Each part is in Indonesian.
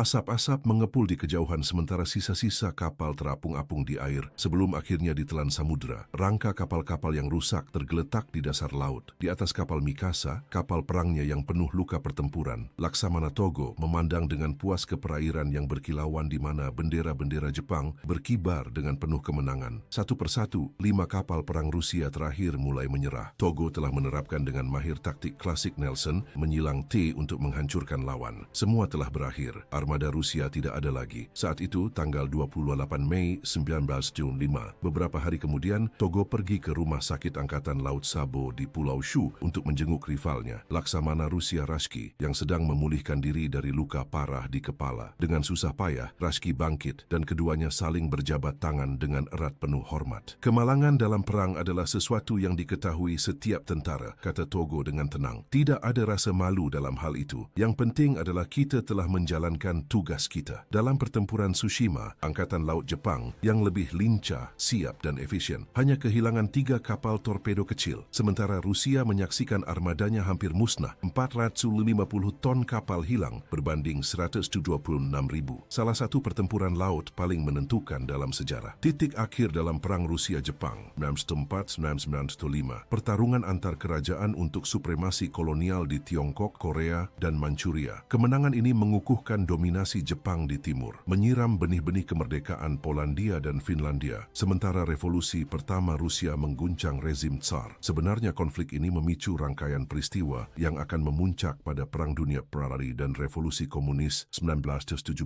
Asap-asap mengepul di kejauhan sementara sisa-sisa kapal terapung-apung di air sebelum akhirnya ditelan samudera. Rangka kapal-kapal yang rusak tergeletak di dasar laut. Di atas kapal Mikasa, kapal perangnya yang penuh luka pertempuran, Laksamana Togo memandang dengan puas ke perairan yang berkilauan di mana bendera-bendera Jepang berkibar dengan penuh kemenangan. Satu persatu, 5 kapal perang Rusia terakhir mulai menyerah. Togo telah menerapkan dengan mahir taktik klasik Nelson, menyilang T untuk menghancurkan lawan. Semua telah berakhir. Armada Rusia tidak ada lagi. Saat itu, tanggal 28 Mei 1905, beberapa hari kemudian, Togo pergi ke rumah sakit Angkatan Laut Sabo di Pulau Shu untuk menjenguk rivalnya, Laksamana Rusia Rashki, yang sedang memulihkan diri dari luka parah di kepala. Dengan susah payah, Rashki bangkit dan keduanya saling berjabat tangan dengan erat penuh hormat. Kemalangan dalam perang adalah sesuatu yang diketahui setiap tentara, kata Togo dengan tenang. Tidak ada rasa malu dalam hal itu. Yang penting adalah kita telah menjalankan tugas kita. Dalam pertempuran Tsushima, Angkatan Laut Jepang yang lebih lincah, siap dan efisien hanya kehilangan 3 kapal torpedo kecil, sementara Rusia menyaksikan armadanya hampir musnah, 450 ton kapal hilang berbanding 126.000. Salah satu pertempuran laut paling menentukan dalam sejarah. Titik akhir dalam Perang Rusia-Jepang 1904-1905, pertarungan antar kerajaan untuk supremasi kolonial di Tiongkok, Korea, dan Manchuria. Kemenangan ini mengukuhkan dominasi Jepang di timur, menyiram benih-benih kemerdekaan Polandia dan Finlandia, sementara revolusi pertama Rusia mengguncang rezim Tsar. Sebenarnya konflik ini memicu rangkaian peristiwa yang akan memuncak pada Perang Dunia Pertama dan Revolusi Komunis 1917.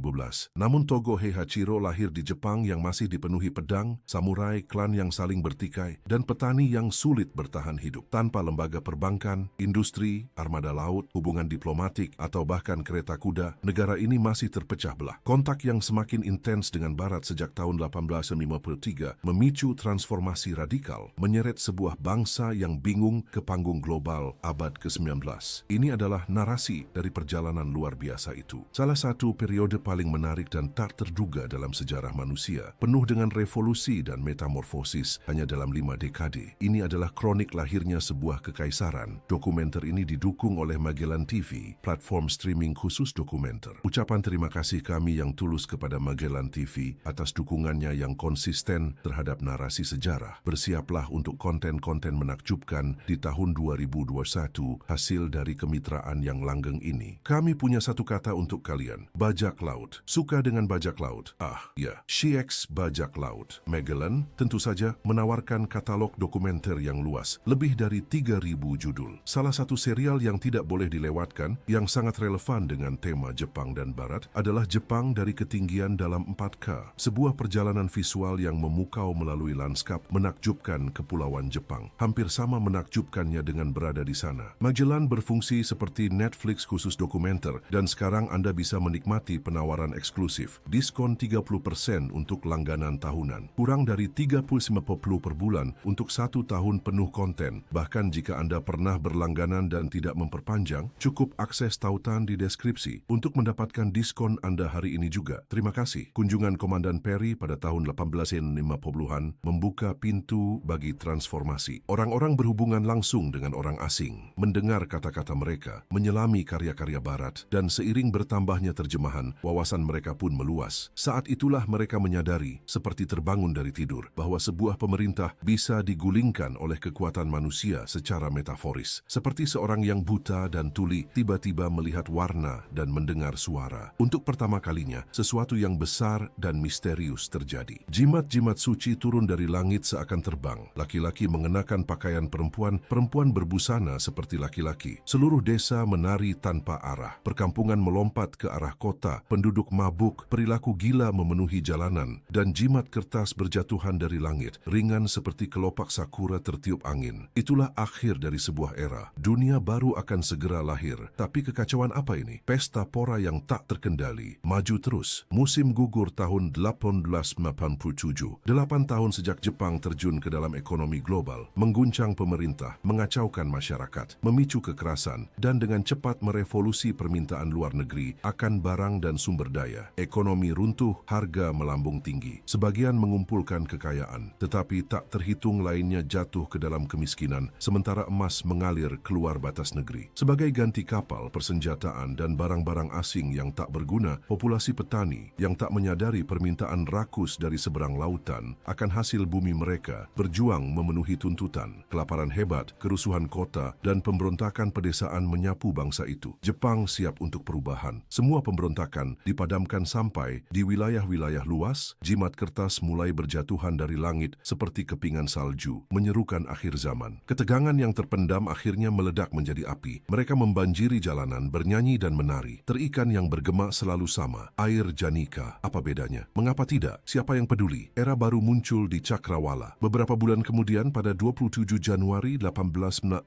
Namun Togo Heihachiro lahir di Jepang yang masih dipenuhi pedang, samurai, klan yang saling bertikai, dan petani yang sulit bertahan hidup. Tanpa lembaga perbankan, industri, armada laut, hubungan diplomatik, atau bahkan kereta kuda, negara ini masih terpecah belah. Kontak yang semakin intens dengan Barat sejak tahun 1853 memicu transformasi radikal, menyeret sebuah bangsa yang bingung ke panggung global abad ke-19. Ini adalah narasi dari perjalanan luar biasa itu. Salah satu periode paling menarik dan tak terduga dalam sejarah manusia, penuh dengan revolusi dan metamorfosis hanya dalam 5 dekade. Ini adalah kronik lahirnya sebuah kekaisaran. Dokumenter ini didukung oleh Magellan TV, platform streaming khusus dokumenter. Ucapan terima kasih kami yang tulus kepada Magellan TV atas dukungannya yang konsisten terhadap narasi sejarah. Bersiaplah untuk konten-konten menakjubkan di tahun 2021 hasil dari kemitraan yang langgeng ini. Kami punya satu kata untuk kalian, bajak laut. Suka dengan bajak laut? Ya, CX Bajak Laut. Magellan tentu saja menawarkan katalog dokumenter yang luas, lebih dari 3.000 judul. Salah satu serial yang tidak boleh dilewatkan, yang sangat relevan dengan tema Jepang dan Barat, adalah Jepang dari Ketinggian dalam 4K. Sebuah perjalanan visual yang memukau melalui lanskap menakjubkan kepulauan Jepang. Hampir sama menakjubkannya dengan berada di sana. Magellan berfungsi seperti Netflix khusus dokumenter, dan sekarang Anda bisa menikmati penawaran eksklusif. Diskon 30% untuk langganan tahunan. Kurang dari 350 per bulan untuk 1 tahun penuh konten. Bahkan jika Anda pernah berlangganan dan tidak memperpanjang, cukup akses tautan di deskripsi untuk mendapatkan diskon Anda hari ini juga. Terima kasih. Kunjungan Komandan Perry pada tahun 1850-an membuka pintu bagi transformasi. Orang-orang berhubungan langsung dengan orang asing, mendengar kata-kata mereka, menyelami karya-karya Barat, dan seiring bertambahnya terjemahan, wawasan mereka pun meluas. Saat itulah mereka menyadari, seperti terbangun dari tidur, bahwa sebuah pemerintah bisa digulingkan oleh kekuatan manusia secara metaforis. Seperti seorang yang buta dan tuli tiba-tiba melihat warna dan mendengar suara. Untuk pertama kalinya, sesuatu yang besar dan misterius terjadi. Jimat-jimat suci turun dari langit seakan terbang. Laki-laki mengenakan pakaian perempuan, perempuan berbusana seperti laki-laki. Seluruh desa menari tanpa arah. Perkampungan melompat ke arah kota, penduduk mabuk, perilaku gila memenuhi jalanan, dan jimat kertas berjatuhan dari langit, ringan seperti kelopak sakura tertiup angin. Itulah akhir dari sebuah era. Dunia baru akan segera lahir. Tapi kekacauan apa ini? Pesta pora yang tak terkendali. Maju terus. Musim gugur tahun 1887. 8 tahun sejak Jepang terjun ke dalam ekonomi global, mengguncang pemerintah, mengacaukan masyarakat, memicu kekerasan, dan dengan cepat merevolusi permintaan luar negeri akan barang dan sumber daya. Ekonomi runtuh, harga melambung tinggi. Sebagian mengumpulkan kekayaan, tetapi tak terhitung lainnya jatuh ke dalam kemiskinan, sementara emas mengalir keluar batas negeri. Sebagai ganti kapal, persenjataan, dan barang-barang asing yang tak tak berguna, populasi petani yang tak menyadari permintaan rakus dari seberang lautan akan hasil bumi mereka berjuang memenuhi tuntutan. Kelaparan hebat, kerusuhan kota, dan pemberontakan pedesaan menyapu bangsa itu. Jepang siap untuk perubahan. Semua pemberontakan dipadamkan sampai di wilayah-wilayah luas, jimat kertas mulai berjatuhan dari langit seperti kepingan salju, menyerukan akhir zaman. Ketegangan yang terpendam akhirnya meledak menjadi api. Mereka membanjiri jalanan, bernyanyi dan menari. Terikan yang bergema selalu sama. Air Janika. Apa bedanya? Mengapa tidak? Siapa yang peduli? Era baru muncul di Cakrawala. Beberapa bulan kemudian pada 27 Januari 1898,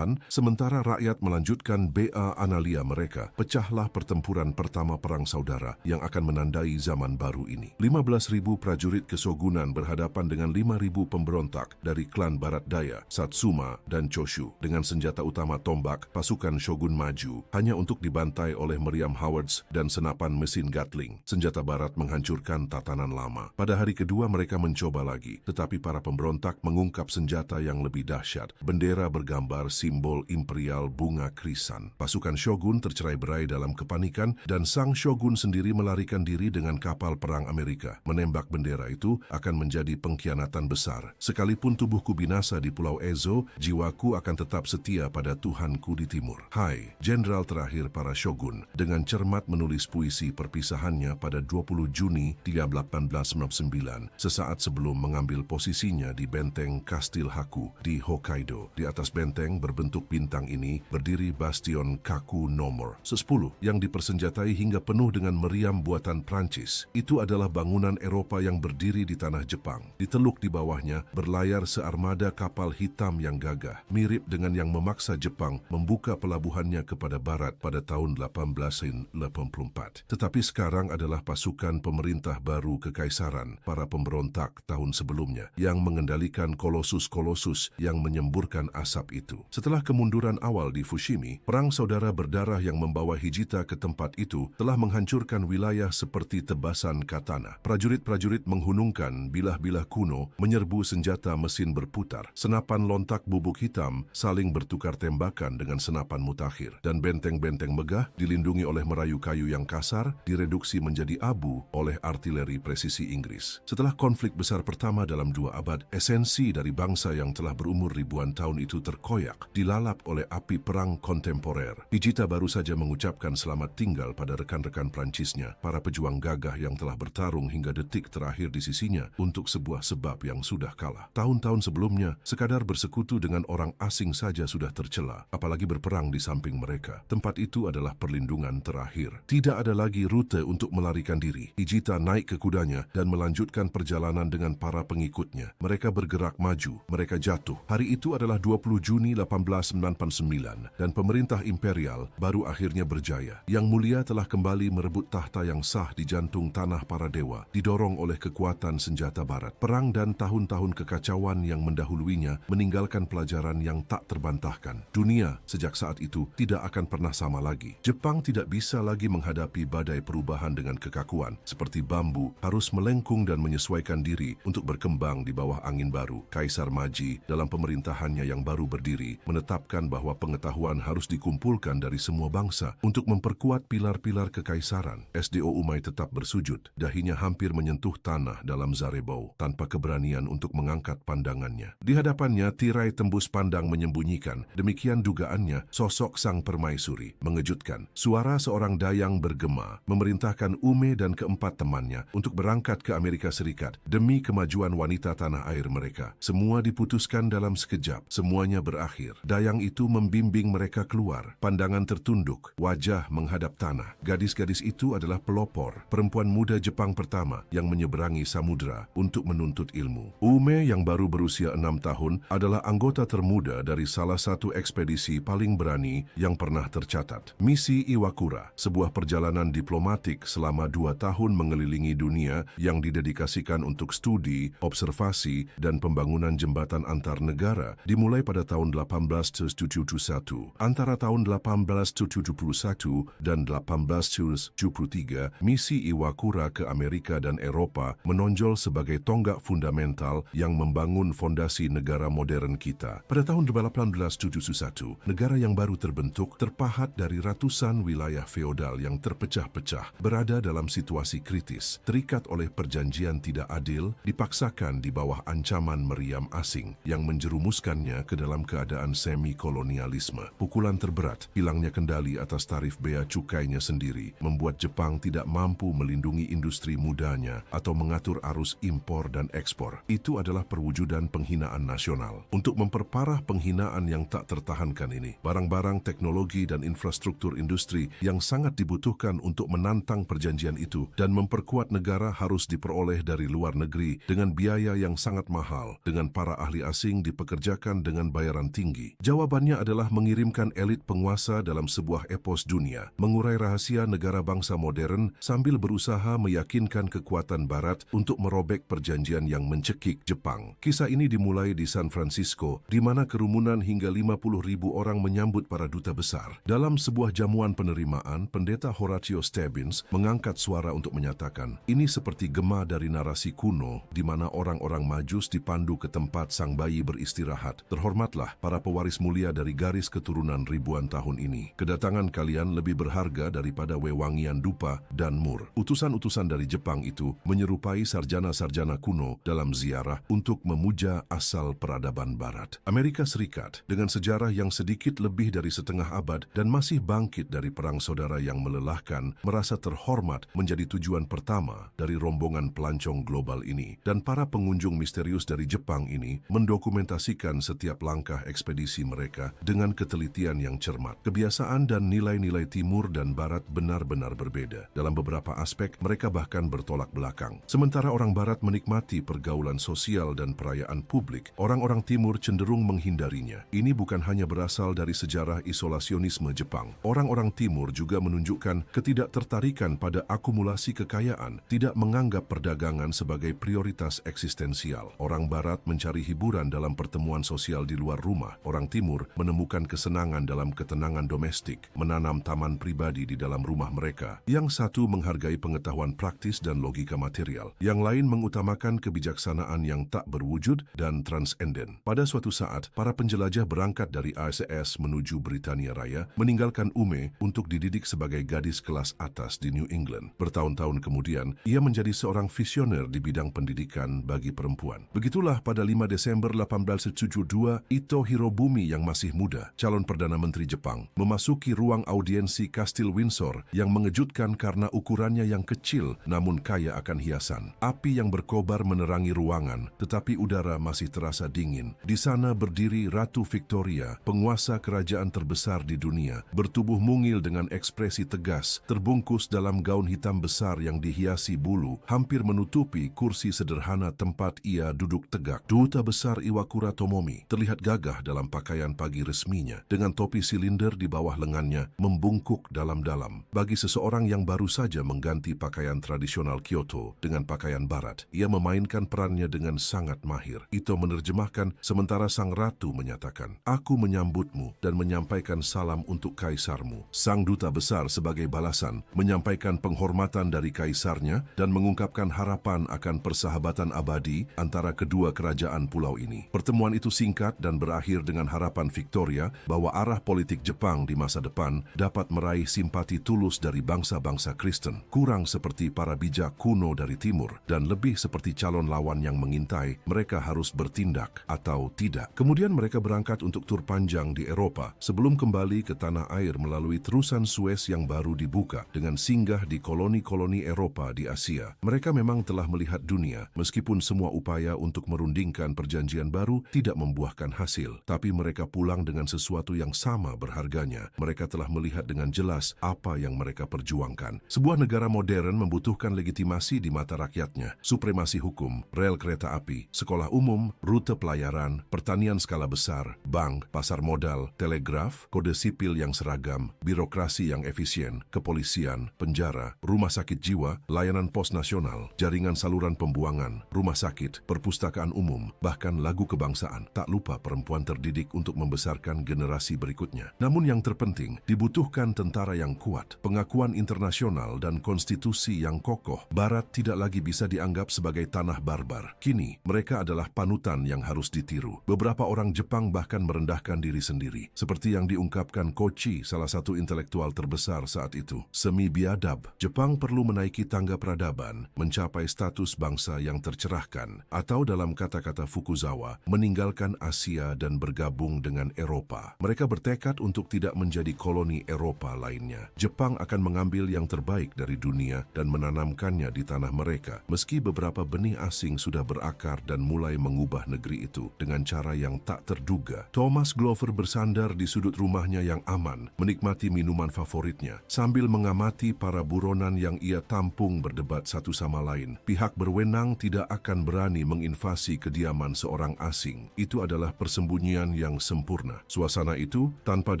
sementara rakyat melanjutkan Bea Analia mereka, pecahlah pertempuran pertama Perang Saudara yang akan menandai zaman baru ini. 15.000 prajurit kesogunan berhadapan dengan 5.000 pemberontak dari klan Barat Daya, Satsuma dan Choshu. Dengan senjata utama tombak, pasukan shogun maju hanya untuk dibantai oleh meriam Howards dan senapan mesin Gatling. Senjata barat menghancurkan tatanan lama. Pada hari kedua mereka mencoba lagi, tetapi para pemberontak mengungkap senjata yang lebih dahsyat. Bendera bergambar simbol imperial bunga krisan. Pasukan shogun tercerai-berai dalam kepanikan dan sang shogun sendiri melarikan diri dengan kapal perang Amerika. Menembak bendera itu akan menjadi pengkhianatan besar. Sekalipun tubuhku binasa di Pulau Ezo, jiwaku akan tetap setia pada Tuhanku di timur. Hai, jenderal terakhir para shogun, dengan cermat menulis puisi perpisahannya pada 20 Juni 1899, sesaat sebelum mengambil posisinya di benteng Kastil Haku di Hokkaido. Di atas benteng berbentuk bintang ini berdiri bastion Kaku nomor 10 yang dipersenjatai hingga penuh dengan meriam buatan Prancis. Itu adalah bangunan Eropa yang berdiri di tanah Jepang. Di teluk di bawahnya berlayar searmada kapal hitam yang gagah, mirip dengan yang memaksa Jepang membuka pelabuhannya kepada barat pada tahun 1884. Tetapi sekarang adalah pasukan pemerintah baru kekaisaran, para pemberontak tahun sebelumnya, yang mengendalikan kolosus-kolosus yang menyemburkan asap itu. Setelah kemunduran awal di Fushimi, perang saudara berdarah yang membawa Hijita ke tempat itu telah menghancurkan wilayah seperti tebasan katana. Prajurit-prajurit menghunungkan bilah-bilah kuno, menyerbu senjata mesin berputar. Senapan lontak bubuk hitam saling bertukar tembakan dengan senapan mutakhir, dan benteng-benteng megah dilindungi oleh merayu kayu yang kasar direduksi menjadi abu oleh artileri presisi Inggris. Setelah konflik besar pertama dalam 2 abad, esensi dari bangsa yang telah berumur ribuan tahun itu terkoyak, dilalap oleh api perang kontemporer. Hijita baru saja mengucapkan selamat tinggal pada rekan-rekan Prancisnya, para pejuang gagah yang telah bertarung hingga detik terakhir di sisinya untuk sebuah sebab yang sudah kalah. Tahun-tahun sebelumnya, sekadar bersekutu dengan orang asing saja sudah tercela, apalagi berperang di samping mereka. Tempat itu adalah perlindungan terakhir. Tidak ada lagi rute untuk melarikan diri. Hijita naik ke kudanya dan melanjutkan perjalanan dengan para pengikutnya. Mereka bergerak maju, mereka jatuh. Hari itu adalah 20 Juni 1899 dan pemerintah imperial baru akhirnya berjaya. Yang mulia telah kembali merebut tahta yang sah di jantung tanah para dewa, didorong oleh kekuatan senjata barat. Perang dan tahun-tahun kekacauan yang mendahuluinya meninggalkan pelajaran yang tak terbantahkan. Dunia sejak saat itu tidak akan pernah sama lagi. Jepang tidak bisa lagi menghadapi badai perubahan dengan kekakuan. Seperti bambu, harus melengkung dan menyesuaikan diri untuk berkembang di bawah angin baru. Kaisar Maji dalam pemerintahannya yang baru berdiri menetapkan bahwa pengetahuan harus dikumpulkan dari semua bangsa untuk memperkuat pilar-pilar kekaisaran. SDO Umay tetap bersujud, dahinya hampir menyentuh tanah dalam zarebau, tanpa keberanian untuk mengangkat pandangannya. Di hadapannya tirai tembus pandang menyembunyikan. Demikian dugaannya, sosok sang permaisuri. Mengejutkan, suara seorang dayang bergema, memerintahkan Ume dan keempat temannya untuk berangkat ke Amerika Serikat demi kemajuan wanita tanah air mereka. Semua diputuskan dalam sekejap, semuanya berakhir. Dayang itu membimbing mereka keluar, pandangan tertunduk, wajah menghadap tanah. Gadis-gadis itu adalah pelopor, perempuan muda Jepang pertama yang menyeberangi samudera untuk menuntut ilmu. Ume yang baru berusia 6 tahun adalah anggota termuda dari salah satu ekspedisi paling berani yang pernah tercatat. Misi Iwakura, sebuah perjalanan diplomatik selama 2 tahun mengelilingi dunia yang didedikasikan untuk studi, observasi, dan pembangunan jembatan antar negara dimulai pada tahun 1871. Antara tahun 1871 dan 1873, misi Iwakura ke Amerika dan Eropa menonjol sebagai tonggak fundamental yang membangun fondasi negara modern kita. Pada tahun 1871, negara yang baru terbentuk terpahat dari ratusan wilayah feodal modal yang terpecah-pecah, berada dalam situasi kritis, terikat oleh perjanjian tidak adil, dipaksakan di bawah ancaman meriam asing yang menjerumuskannya ke dalam keadaan semi-kolonialisme. Pukulan terberat, hilangnya kendali atas tarif bea cukainya sendiri, membuat Jepang tidak mampu melindungi industri mudanya atau mengatur arus impor dan ekspor. Itu adalah perwujudan penghinaan nasional. Untuk memperparah penghinaan yang tak tertahankan ini, barang-barang, teknologi, dan infrastruktur industri yang sangat dibutuhkan untuk menantang perjanjian itu dan memperkuat negara harus diperoleh dari luar negeri dengan biaya yang sangat mahal, dengan para ahli asing dipekerjakan dengan bayaran tinggi. Jawabannya adalah mengirimkan elit penguasa dalam sebuah epos dunia, mengurai rahasia negara bangsa modern sambil berusaha meyakinkan kekuatan Barat untuk merobek perjanjian yang mencekik Jepang. Kisah ini dimulai di San Francisco, di mana kerumunan hingga 50.000 orang menyambut para duta besar. Dalam sebuah jamuan penerimaan, Pendeta Horatio Stebbins mengangkat suara untuk menyatakan, ini seperti gema dari narasi kuno di mana orang-orang Majus dipandu ke tempat sang bayi beristirahat. Terhormatlah para pewaris mulia dari garis keturunan ribuan tahun ini. Kedatangan kalian lebih berharga daripada wewangian dupa dan mur. Utusan-utusan dari Jepang itu menyerupai sarjana-sarjana kuno dalam ziarah untuk memuja asal peradaban Barat. Amerika Serikat dengan sejarah yang sedikit lebih dari setengah abad dan masih bangkit dari perang saudara yang melelahkan, merasa terhormat menjadi tujuan pertama dari rombongan pelancong global ini. Dan para pengunjung misterius dari Jepang ini mendokumentasikan setiap langkah ekspedisi mereka dengan ketelitian yang cermat. Kebiasaan dan nilai-nilai Timur dan Barat benar-benar berbeda. Dalam beberapa aspek, mereka bahkan bertolak belakang. Sementara orang Barat menikmati pergaulan sosial dan perayaan publik, orang-orang Timur cenderung menghindarinya. Ini bukan hanya berasal dari sejarah isolasionisme Jepang. Orang-orang Timur juga menunjukkan ketidaktertarikan pada akumulasi kekayaan, tidak menganggap perdagangan sebagai prioritas eksistensial. Orang Barat mencari hiburan dalam pertemuan sosial di luar rumah. Orang Timur menemukan kesenangan dalam ketenangan domestik, menanam taman pribadi di dalam rumah mereka. Yang satu menghargai pengetahuan praktis dan logika material, yang lain mengutamakan kebijaksanaan yang tak berwujud dan transenden. Pada suatu saat, para penjelajah berangkat dari ASS menuju Britania Raya, meninggalkan Ume untuk dididik sebagai gadis kelas atas di New England. Bertahun-tahun kemudian, ia menjadi seorang visioner di bidang pendidikan bagi perempuan. Begitulah pada 5 Desember 1872, Ito Hirobumi yang masih muda, calon Perdana Menteri Jepang, memasuki ruang audiensi Kastil Windsor yang mengejutkan karena ukurannya yang kecil namun kaya akan hiasan. Api yang berkobar menerangi ruangan, tetapi udara masih terasa dingin. Di sana berdiri Ratu Victoria, penguasa kerajaan terbesar di dunia, bertubuh mungil dengan ekspresi tegas, terbungkus dalam gaun hitam besar yang dihiasi bulu, hampir menutupi kursi sederhana tempat ia duduk tegak. Duta Besar Iwakura Tomomi terlihat gagah dalam pakaian pagi resminya, dengan topi silinder di bawah lengannya membungkuk dalam-dalam. Bagi seseorang yang baru saja mengganti pakaian tradisional Kyoto dengan pakaian Barat, ia memainkan perannya dengan sangat mahir. Ito menerjemahkan sementara sang ratu menyatakan, "Aku menyambutmu dan menyampaikan salam untuk kaisarmu." Sang duta besar sebagai balasan menyampaikan penghormatan dari kaisarnya dan mengungkapkan harapan akan persahabatan abadi antara kedua kerajaan pulau ini. Pertemuan itu singkat dan berakhir dengan harapan Victoria bahwa arah politik Jepang di masa depan dapat meraih simpati tulus dari bangsa-bangsa Kristen, kurang seperti para bijak kuno dari timur, dan lebih seperti calon lawan yang mengintai mereka harus bertindak atau tidak. Kemudian mereka berangkat untuk tur panjang di Eropa sebelum kembali ke tanah air melalui terusan Suez yang baru dibuka dengan singgah di koloni-koloni Eropa di Asia. Mereka memang telah melihat dunia, meskipun semua upaya untuk merundingkan perjanjian baru tidak membuahkan hasil. Tapi mereka pulang dengan sesuatu yang sama berharganya. Mereka telah melihat dengan jelas apa yang mereka perjuangkan. Sebuah negara modern membutuhkan legitimasi di mata rakyatnya, supremasi hukum, rel kereta api, sekolah umum, rute pelayaran, pertanian skala besar, bank, pasar modal, telegraf, kode sipil yang seragam, birokrasi yang efisien, kepolisian, penjara, rumah sakit jiwa, layanan pos nasional, jaringan saluran pembuangan, rumah sakit, perpustakaan umum, bahkan lagu kebangsaan. Tak lupa perempuan terdidik untuk membesarkan generasi berikutnya. Namun yang terpenting, dibutuhkan tentara yang kuat, pengakuan internasional dan konstitusi yang kokoh. Barat tidak lagi bisa dianggap sebagai tanah barbar. Kini, mereka adalah panutan yang harus ditiru. Beberapa orang Jepang bahkan merendahkan diri sendiri, seperti yang diungkapkan Kochi, salah satu intelektual terbesar besar saat itu. Semi biadab, Jepang perlu menaiki tangga peradaban, mencapai status bangsa yang tercerahkan, atau dalam kata-kata Fukuzawa, meninggalkan Asia dan bergabung dengan Eropa. Mereka bertekad untuk tidak menjadi koloni Eropa lainnya. Jepang akan mengambil yang terbaik dari dunia dan menanamkannya di tanah mereka, meski beberapa benih asing sudah berakar dan mulai mengubah negeri itu dengan cara yang tak terduga. Thomas Glover bersandar di sudut rumahnya yang aman, menikmati minuman favoritnya, sambil mengamati para buronan yang ia tampung berdebat satu sama lain. Pihak berwenang tidak akan berani menginvasi kediaman seorang asing. Itu adalah persembunyian yang sempurna. Suasana itu, tanpa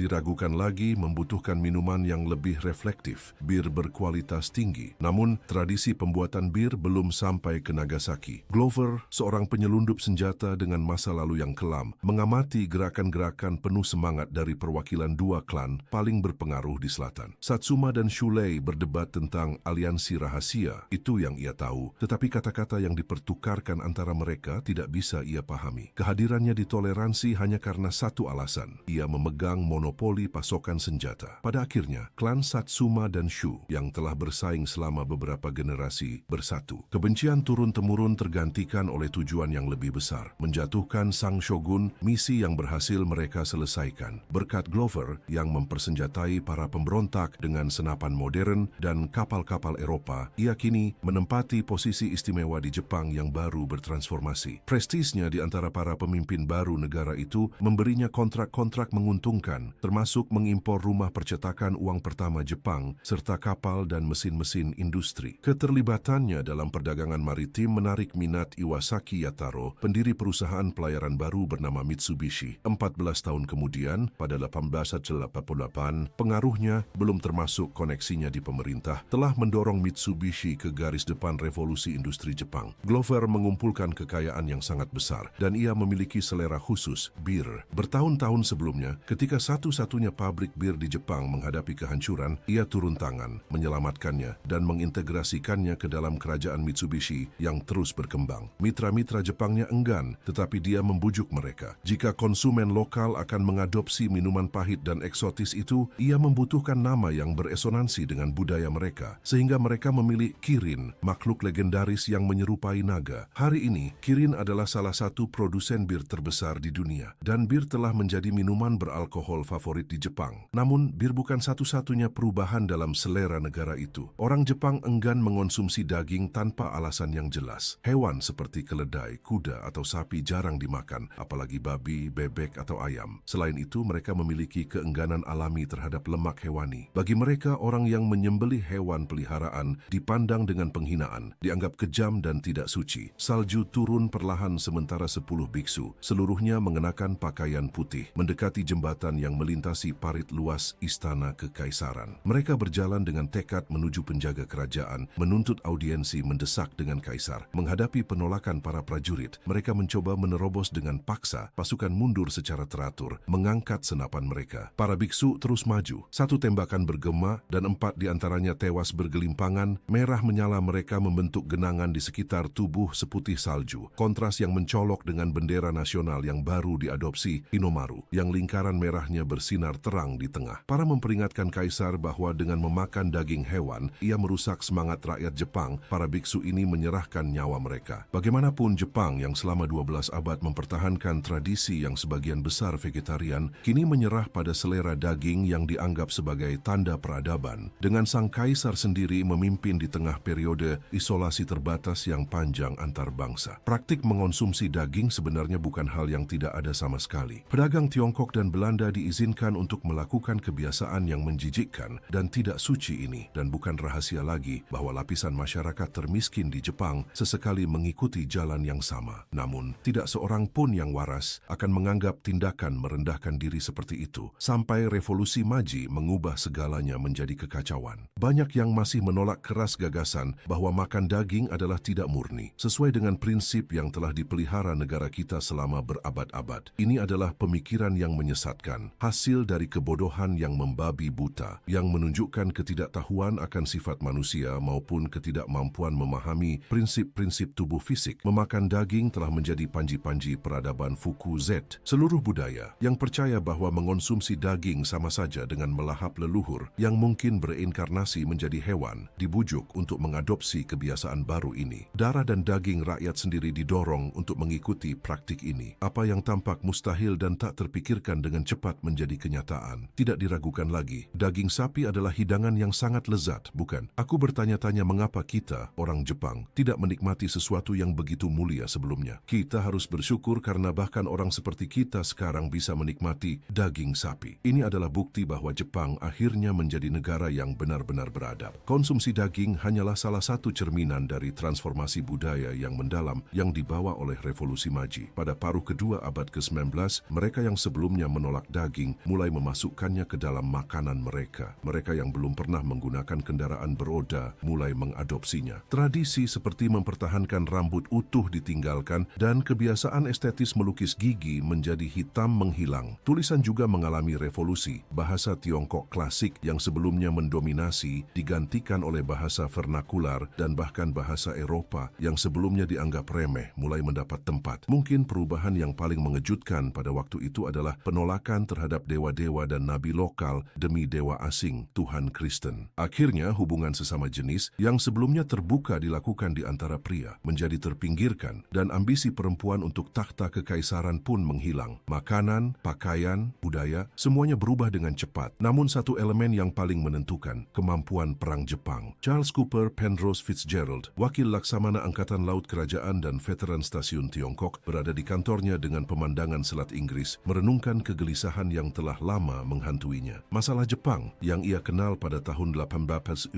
diragukan lagi, membutuhkan minuman yang lebih reflektif, bir berkualitas tinggi. Namun, tradisi pembuatan bir belum sampai ke Nagasaki. Glover, seorang penyelundup senjata dengan masa lalu yang kelam, mengamati gerakan-gerakan penuh semangat dari perwakilan dua klan paling berpengaruh di selatan. Satsuma dan Shulei berdebat tentang aliansi rahasia, itu yang ia tahu, tetapi kata-kata yang dipertukarkan antara mereka tidak bisa ia pahami. Kehadirannya ditoleransi hanya karena satu alasan, ia memegang monopoli pasokan senjata. Pada akhirnya, klan Satsuma dan Shu yang telah bersaing selama beberapa generasi bersatu. Kebencian turun-temurun tergantikan oleh tujuan yang lebih besar, menjatuhkan sang shogun, misi yang berhasil mereka selesaikan. Berkat Glover yang mempersenjatai para pemberontak dengan senapan modern dan kapal-kapal Eropa, ia kini menempati posisi istimewa di Jepang yang baru bertransformasi. Prestisnya di antara para pemimpin baru negara itu memberinya kontrak-kontrak menguntungkan, termasuk mengimpor rumah percetakan uang pertama Jepang serta kapal dan mesin-mesin industri. Keterlibatannya dalam perdagangan maritim menarik minat Iwasaki Yataro, pendiri perusahaan pelayaran baru bernama Mitsubishi. 14 tahun kemudian, pada 1888, pengaruhnya belum termasuk koneksinya di pemerintah, telah mendorong Mitsubishi ke garis depan revolusi industri Jepang. Glover mengumpulkan kekayaan yang sangat besar dan ia memiliki selera khusus, bir. Bertahun-tahun sebelumnya, ketika satu-satunya pabrik bir di Jepang menghadapi kehancuran, ia turun tangan, menyelamatkannya dan mengintegrasikannya ke dalam kerajaan Mitsubishi yang terus berkembang. Mitra-mitra Jepangnya enggan, tetapi dia membujuk mereka. Jika konsumen lokal akan mengadopsi minuman pahit dan eksotis itu, ia membutuhkan nama yang beresonansi dengan budaya mereka, sehingga mereka memilih Kirin, makhluk legendaris yang menyerupai naga. Hari ini, Kirin adalah salah satu produsen bir terbesar di dunia, dan bir telah menjadi minuman beralkohol favorit di Jepang. Namun, bir bukan satu-satunya perubahan dalam selera negara itu. Orang Jepang enggan mengonsumsi daging tanpa alasan yang jelas. Hewan seperti keledai, kuda, atau sapi jarang dimakan, apalagi babi, bebek, atau ayam. Selain itu, mereka memiliki keengganan alami terhadap lemak hewani. Bagi mereka, orang yang menyembelih hewan peliharaan dipandang dengan penghinaan, dianggap kejam dan tidak suci. Salju turun perlahan sementara 10 biksu, seluruhnya mengenakan pakaian putih, mendekati jembatan yang melintasi parit luas istana kekaisaran. Mereka berjalan dengan tekad menuju penjaga kerajaan, menuntut audiensi mendesak dengan kaisar. Menghadapi penolakan para prajurit, mereka mencoba menerobos dengan paksa. Pasukan mundur secara teratur, mengangkat senapan mereka. Para biksu terus maju. Satu tembakan bergema dan 4 diantaranya tewas bergelimpangan. Merah menyala mereka membentuk genangan di sekitar tubuh seputih salju. Kontras yang mencolok dengan bendera nasional yang baru diadopsi, Hinomaru, yang lingkaran merahnya bersinar terang di tengah. Para memperingatkan kaisar bahwa dengan memakan daging hewan, ia merusak semangat rakyat Jepang. Para biksu ini menyerahkan nyawa mereka. Bagaimanapun, Jepang yang selama 12 abad mempertahankan tradisi yang sebagian besar vegetarian, kini menyerah pada selera daging yang dianggap sebagai tanda peradaban. Dengan sang kaisar sendiri memimpin di tengah periode isolasi terbatas yang panjang antar bangsa. Praktik mengonsumsi daging sebenarnya bukan hal yang tidak ada sama sekali. Pedagang Tiongkok dan Belanda diizinkan untuk melakukan kebiasaan yang menjijikkan dan tidak suci ini, dan bukan rahasia lagi bahwa lapisan masyarakat termiskin di Jepang sesekali mengikuti jalan yang sama. Namun, tidak seorang pun yang waras akan menganggap tindakan merendahkan diri seperti itu, sampai revolusi Meiji mengubah segalanya menjadi kekacauan. Banyak yang masih menolak keras gagasan bahwa makan daging adalah tidak murni, sesuai dengan prinsip yang telah dipelihara negara kita selama berabad-abad. Ini adalah pemikiran yang menyesatkan, hasil dari kebodohan yang membabi buta, yang menunjukkan ketidaktahuan akan sifat manusia maupun ketidakmampuan memahami prinsip-prinsip tubuh fisik. Memakan daging telah menjadi panji-panji peradaban Fuku Z. Seluruh budaya yang percaya bahwa mengonsumsi daging sama saja dengan melahap leluhur leluhur yang mungkin bereinkarnasi menjadi hewan dibujuk untuk mengadopsi kebiasaan baru ini. Darah dan daging rakyat sendiri didorong untuk mengikuti praktik ini. Apa yang tampak mustahil dan tak terpikirkan dengan cepat menjadi kenyataan. Tidak diragukan lagi, daging sapi adalah hidangan yang sangat lezat, bukan? Aku bertanya-tanya mengapa kita, orang Jepang, tidak menikmati sesuatu yang begitu mulia sebelumnya. Kita harus bersyukur karena bahkan orang seperti kita sekarang bisa menikmati daging sapi. Ini adalah bukti bahwa Jepang akhirnya menjadi negara yang benar-benar beradab. Konsumsi daging hanyalah salah satu cerminan dari transformasi budaya yang mendalam yang dibawa oleh Revolusi Meiji. Pada paruh kedua abad ke-19, mereka yang sebelumnya menolak daging mulai memasukkannya ke dalam makanan mereka. Mereka yang belum pernah menggunakan kendaraan beroda mulai mengadopsinya. Tradisi seperti mempertahankan rambut utuh ditinggalkan dan kebiasaan estetis melukis gigi menjadi hitam menghilang. Tulisan juga mengalami revolusi. Bahasa Tiongkok klasik yang sebelumnya mendominasi digantikan oleh bahasa vernakular dan bahkan bahasa Eropa yang sebelumnya dianggap remeh mulai mendapat tempat. Mungkin perubahan yang paling mengejutkan pada waktu itu adalah penolakan terhadap dewa-dewa dan nabi lokal demi dewa asing, Tuhan Kristen. Akhirnya hubungan sesama jenis yang sebelumnya terbuka dilakukan di antara pria menjadi terpinggirkan dan ambisi perempuan untuk takhta kekaisaran pun menghilang. Makanan, pakaian, budaya, semuanya berubah dengan cepat. Namun satu elemen yang paling menentukan, kemampuan perang Jepang. Charles Cooper Penrose Fitzgerald, wakil Laksamana Angkatan Laut Kerajaan dan veteran stasiun Tiongkok, berada di kantornya dengan pemandangan Selat Inggris, merenungkan kegelisahan yang telah lama menghantuinya. Masalah Jepang, yang ia kenal pada tahun 1858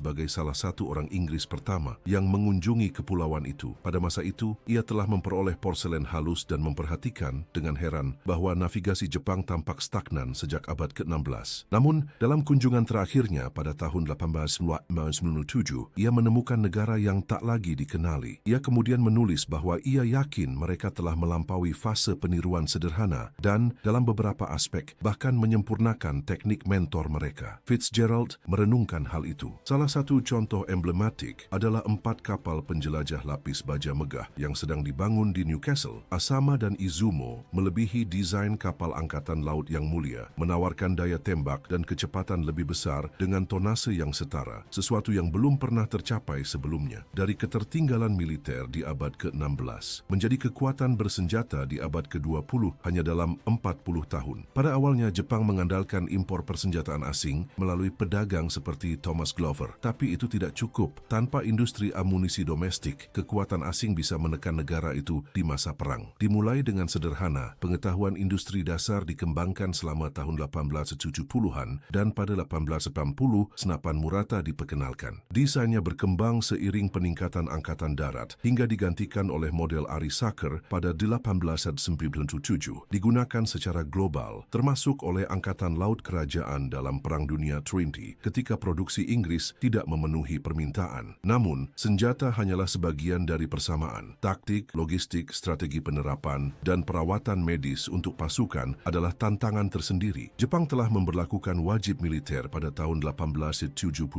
sebagai salah satu orang Inggris pertama yang mengunjungi kepulauan itu. Pada masa itu, ia telah memperoleh porselen halus dan memperhatikan dengan heran bahwa navigasi Jepang tampak stagnan sejak abad ke-16. Namun, dalam kunjungan terakhirnya pada tahun 1897, ia menemukan negara yang tak lagi dikenali. Ia kemudian menulis bahwa ia yakin mereka telah melampaui fase peniruan sederhana dan, dalam beberapa aspek, bahkan menyempurnakan teknik mentor mereka. Fitzgerald merenungkan hal itu. Salah satu contoh emblematik adalah 4 kapal penjelajah lapis baja megah yang sedang dibangun di Newcastle. Asama dan Izumo melebihi desain kapal angkatan laut yang mulia, menawarkan daya tembak dan kecepatan lebih besar dengan tonase yang setara, sesuatu yang belum pernah tercapai sebelumnya. Dari ketertinggalan militer di abad ke-16 menjadi kekuatan bersenjata di abad ke-20 hanya dalam 40 tahun. Pada awalnya Jepang mengandalkan impor persenjataan asing melalui pedagang seperti Thomas Glover, tapi itu tidak cukup. Tanpa industri amunisi domestik, kekuatan asing bisa menekan negara itu di masa perang. Dimulai dengan sederhana, pengetahuan industri dasar dikembangkan selama tahun 1870-an dan pada 1880 senapan Murata diperkenalkan. Desainnya berkembang seiring peningkatan angkatan darat hingga digantikan oleh model Arisaka pada 1897. Digunakan secara global, termasuk oleh Angkatan Laut Kerajaan dalam Perang Dunia II ketika produksi Inggris tidak memenuhi permintaan. Namun, senjata hanyalah sebagian dari persamaan. Taktik, logistik, strategi penerapan, dan perawatan medis untuk pasukan adalah tantangan tersendiri. Jepang telah memberlakukan wajib militer pada tahun 1872